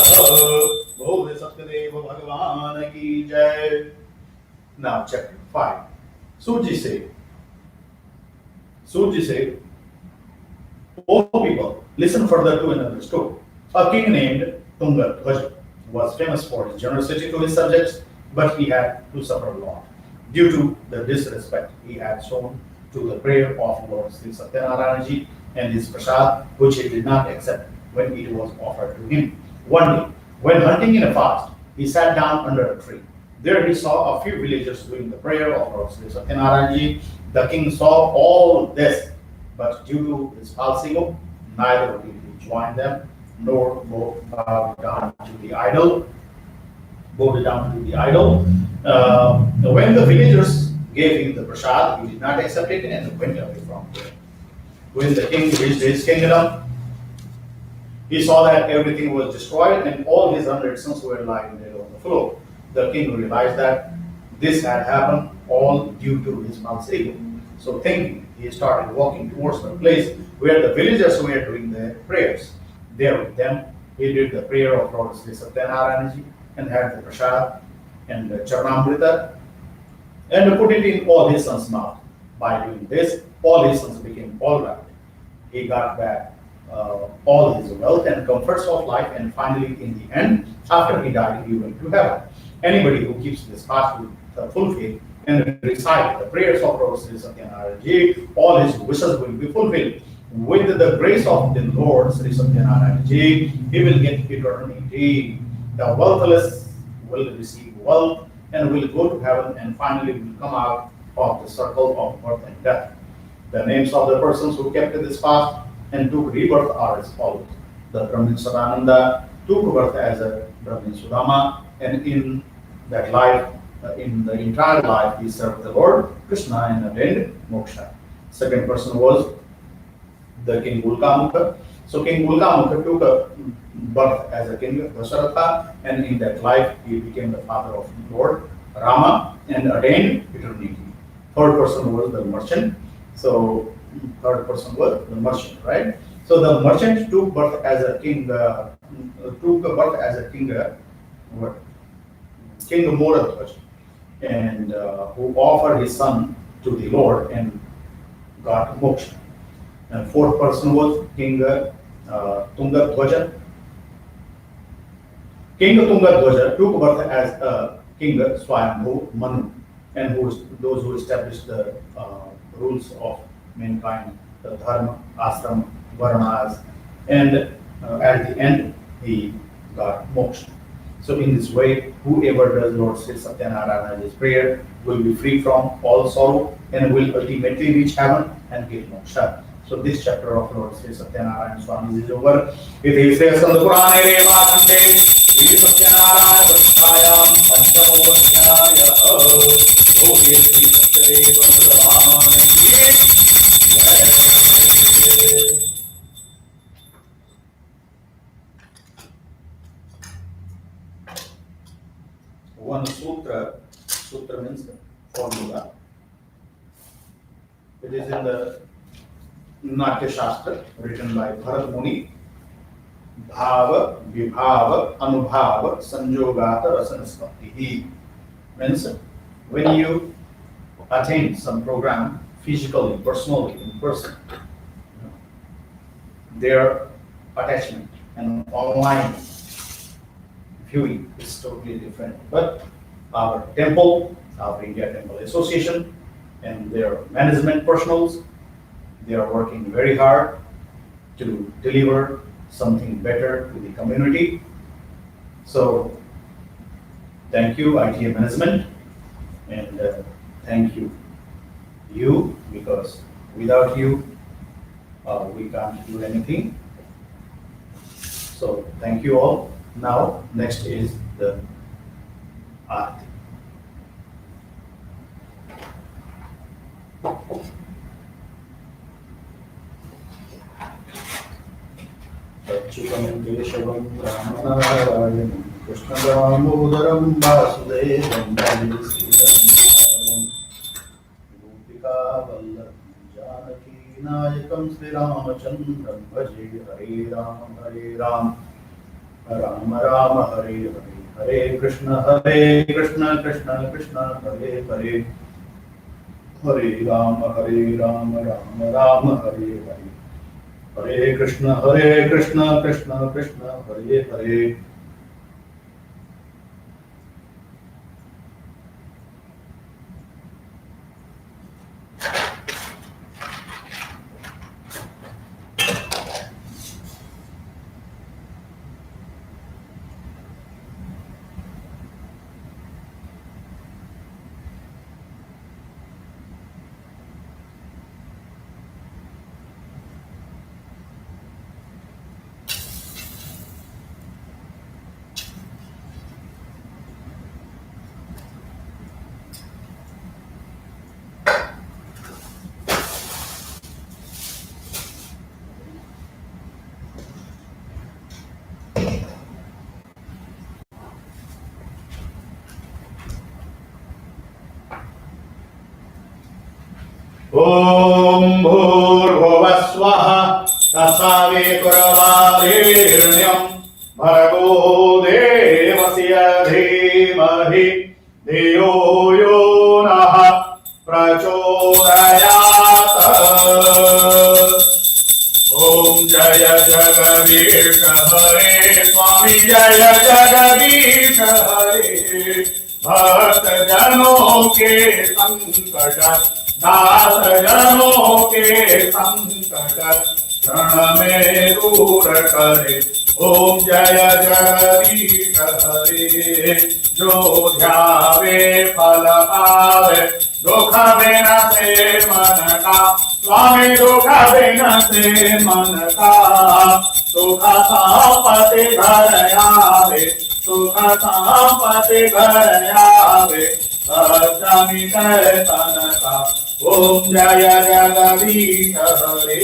Bhove Satyadeva Bhagavan Ki Jai. Now, chapter 5. Suji said, O people, listen further to another story. A king named Tunga was famous for his generosity to his subjects, but he had to suffer a lot due to the disrespect he had shown to the prayer of Lord Sri Satyanarayana and his prasad, which he did not accept when it was offered to him. One day, when hunting in a forest, he sat down under a tree. There he saw a few villagers doing the prayer of Lord Sri Satyanarayana. The king saw all this, but due to his false ego, neither did he join them, nor bow down to the idol. When the villagers gave him the prasad, he did not accept it and went away from there. When the king reached his kingdom, he saw that everything was destroyed and all his 100 sons were lying there on the floor. The king realized that this had happened all due to his false ego. So thinking, he started walking towards the place where the villagers were doing their prayers. There with them, he did the prayer of Lord Sri Satyanarayana and had the prasad and the charnamrita and put it in all his sons' mouth. By doing this, all his sons became all right. He got back all his wealth and comforts of life, and finally, in the end, after he died, he went to heaven. Anybody who keeps this fast with full faith and recite the prayers of Lord Sri Satyanarayana, all his wishes will be fulfilled. With the grace of the Lord Sri Satyanarayana, he will get eternity. The wealthless will receive wealth and will go to heaven, and finally will come out of the circle of birth and death. The names of the persons who kept this fast and took rebirth are as follows. The Brahmin Sadananda took birth as a Brahmin Sudama, and in that life, in the entire life, he served the Lord Krishna and attained moksha. Second person was the King Ulkamukha. So King Ulkamukha took a birth as a king of Dasharatha, and in that life he became the father of Lord Rama and attained eternity. Third person was the merchant. So third person was the merchant, right? So the merchant took birth as a king. King Moradhwaj, and who offered his son to the Lord and got moksha. And fourth person was King Tungadhwaja. King Tungadhwaja took birth as King Swayambhu Manu, and those who established the rules of mankind, the dharma, ashram, varnas, and at the end he got moksha. So in this way, whoever does Lord Sri Satyanarayana's prayer will be free from all sorrow and will ultimately reach heaven and get moksha. So this chapter of Lord Sri Satyanarayana Swami is over. It says from the Purana Reva Sandhya Sri Satyanarayana Vrtaya Panchamo Adhyaya Bhove Sri Satyadeva Bhagavan Ki Jai. one sutra. Sutra means formula. It is in the Natya Shastra written by Bharat Muni. Bhava, Vibhava, Anubhava, Sanjogata, Rasanaspati. Means when you attain some program physically, personally, in person, their attachment and online viewing is totally different. But our temple, our India Temple Association, and their management personals, they are working very hard to deliver something better to the community. So thank you, ITA management, and thank you, because without you, we can't do anything. So thank you all. Now, next is the Aarti. Achyutam Keshavam Ramanarayanam Krishna Damodaram Vasudevam Sridharam Gopika Vallabham Janaki Nayakam Sri Ramachandram Bhaje Hare Ram Ram Ram Hare Hare Hare Krishna Krishna Krishna Hare Hare Hare Ram Ram Ram Hare Hare Hare Krishna Krishna Krishna Hare Hare. Om Bhurbhuva Swaha Tasavituravaranyam Bhargo Devasya Dhimahi Dhiyo Yo Naha Prachodayat. Om Jaya Jagadish Hare Swami Jaya Jagadish Hare Bhakt Jano Ke Sankat दास जनों के संकट क्षण में दूर करे. ओम जय जगदीश हरे. जो ध्यावे फल पावे दुख बिना से मन का. स्वामी दुख बिना से मन का. सुख संपत्ति घर आवे. सुख संपत्ति घर आवे. सत्संग तन का. ओम जय जगदीश हरे.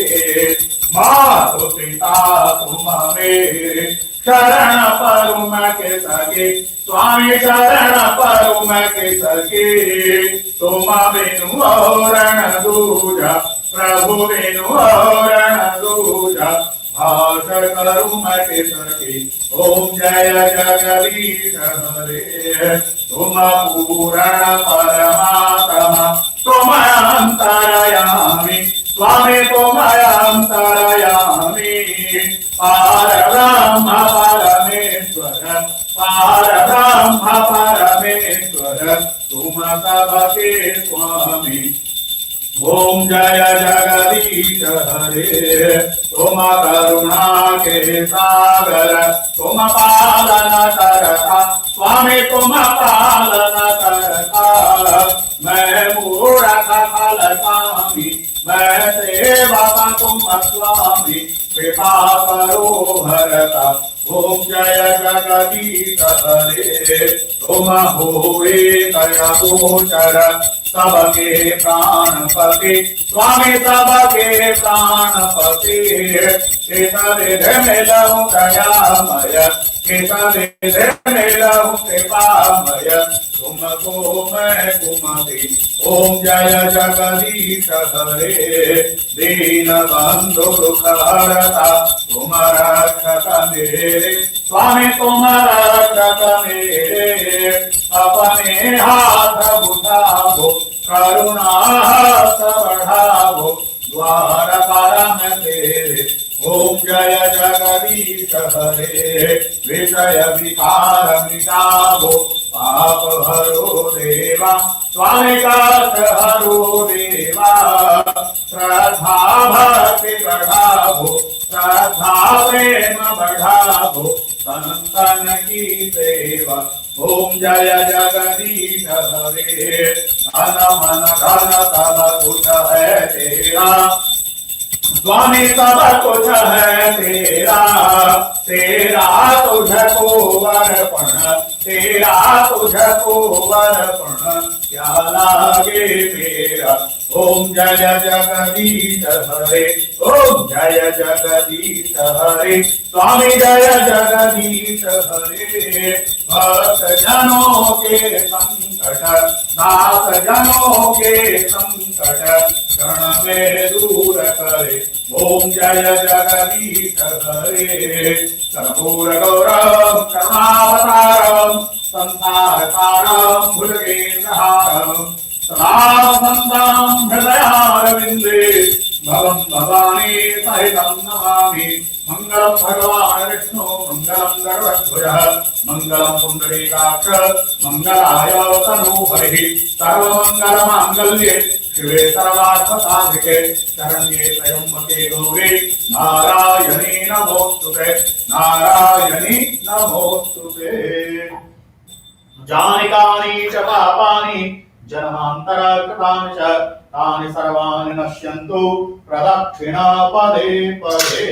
मातु पिता तुम मेरे शरण परुम के सके. स्वामी शरण परुम के सके. तुम बिनु और न दूजा. प्रभु बिनु और न दूजा. भाष करुम के सके. ओम जय जगदीश हरे. तुम पूर्ण परमात्मा तुम अंतरयामी. स्वामी तुम अंतरयामी. पार ब्रह्म परमेश्वर. पार ब्रह्म परमेश्वर. तुम सबके स्वामी. ओम जय जगदीश हरे. तुम करुणा के सागर. तुम पालन करता. स्वामी तुम पालन करता. मैं मूढ़ खल स्वामी. मैं सेवा तुम स्वामी. कृपा करो भरता. ओम जय जगदीश हरे. तुम हुए कया गोचर. सबके प्राणपति स्वामी सबके प्राणपति केसरिधि मिलऊं दयामय केसरिधि मिलऊं कृपामय तुमको मैं कुमति ओम जय जगदीश हरे दीन बंधु दुख हरता तुम रक्षक मेरे स्वामी तुम रक्षक मेरे अपने हाथ उठाओ करुणा हाथ बढ़ाओ द्वार परम तेरे ओम जय जगदीश हरे विषय विकार मिटाओ पाप हरो देवा स्वामी काथ हरो देवा श्रद्धा भक्ति बढ़ाओ श्रद्धा प्रेम बढ़ाओ संतन की सेवा ओम जय जगदीश हरे धन मन धन सब कुछ है तेरा स्वामी सब कुछ है तेरा तेरा तुझको अर्पण तेरा तुझको अर्पण क्या लागे मेरा ओम जय जगदीश हरे ओम जय जगदीश हरे स्वामी जय जगदीश हरे भक्त जनों के संकट नाथ जनों के संकट क्षण में दूर करे ओम जय जगदीश हरे कर्पूर गौरव करुणावतारम संसार सारम भुजगेन्द्रहारम सदानन्दं हृदयारविन्दे भवं भवानी सहितं नमामि मंगलम भगवान विष्णु मंगलम गरुड़ध्वजः मंगलम पुंडरीकाक्ष मंगलाय तनूहरिः सर्वमंगलमांगल्ये शिवे सर्वार्थसाधिके शरण्ये त्र्यंबके गौरी नारायणी नमोस्तुते नारायणी नमोस्तुते जानिकानि च पापानि जन्मान्तरकृतानि च तानि सर्वाणि नश्यन्तु प्रदक्षिणा पदे पदे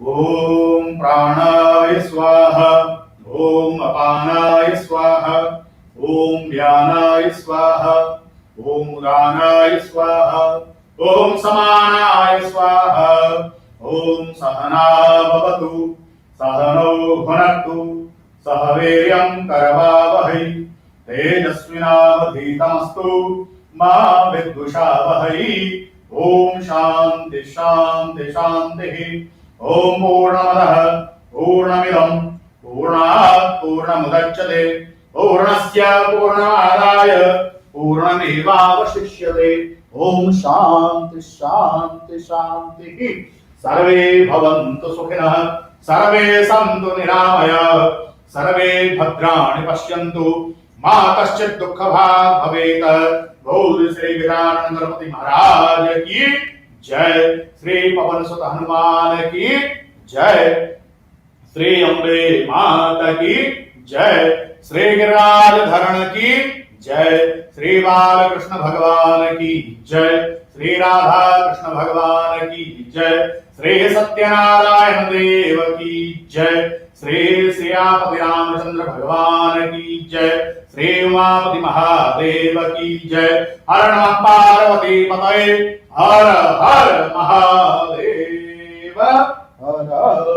ओम प्राणाय स्वाहा ओम अपानाय स्वाहा ओम व्यानाय स्वाहा ओम उदानाय स्वाहा ओम समानाय स्वाहा ओम सहना भवतु सहनौ भुनक्तु सह वीर्यं करवावहै तेजस्विनावधीतमस्तु मा विद्विषावहै ओम शांति शांति शांतिः ओम पूर्णमदः पूर्णमिदं पूर्णात् पूर्णमुदच्यते पूर्णस्य पूर्णमादाय पूर्णमेवावशिष्यते ओम शांति शांति शांतिः सर्वे भवन्तु सुखिनः सर्वे सन्तु निरामयाः सर्वे भद्राणि पश्यन्तु मा कश्चित् दुःखभाग् भवेत् बोल श्री वीरानंद गणपति महाराज की जय श्री पवन सुत हनुमान की जय श्री अम्बे माता की जय श्री गिरिराज धरण की जय श्री बालकृष्ण भगवान की जय श्री राधा कृष्ण भगवान की जय श्री सत्यनारायण देव की जय श्री श्रीपति रामचंद्र भगवान की जय श्री उमापति महादेव की जय हर नमः पार्वती पतये हर हर महादेव हर हर।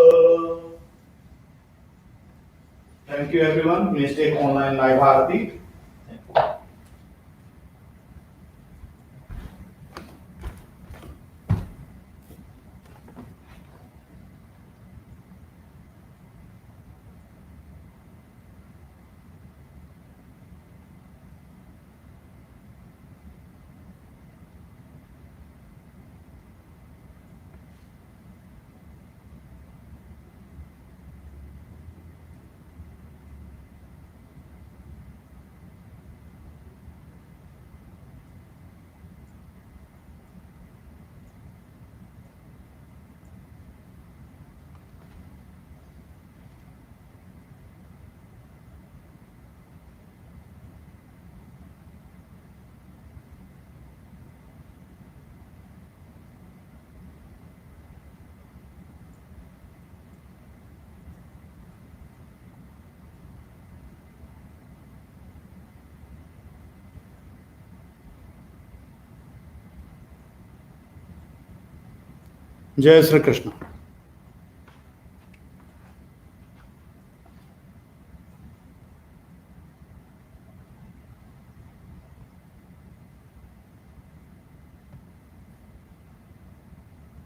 Thank you everyone. Please take online live Aarti. जय श्री कृष्ण।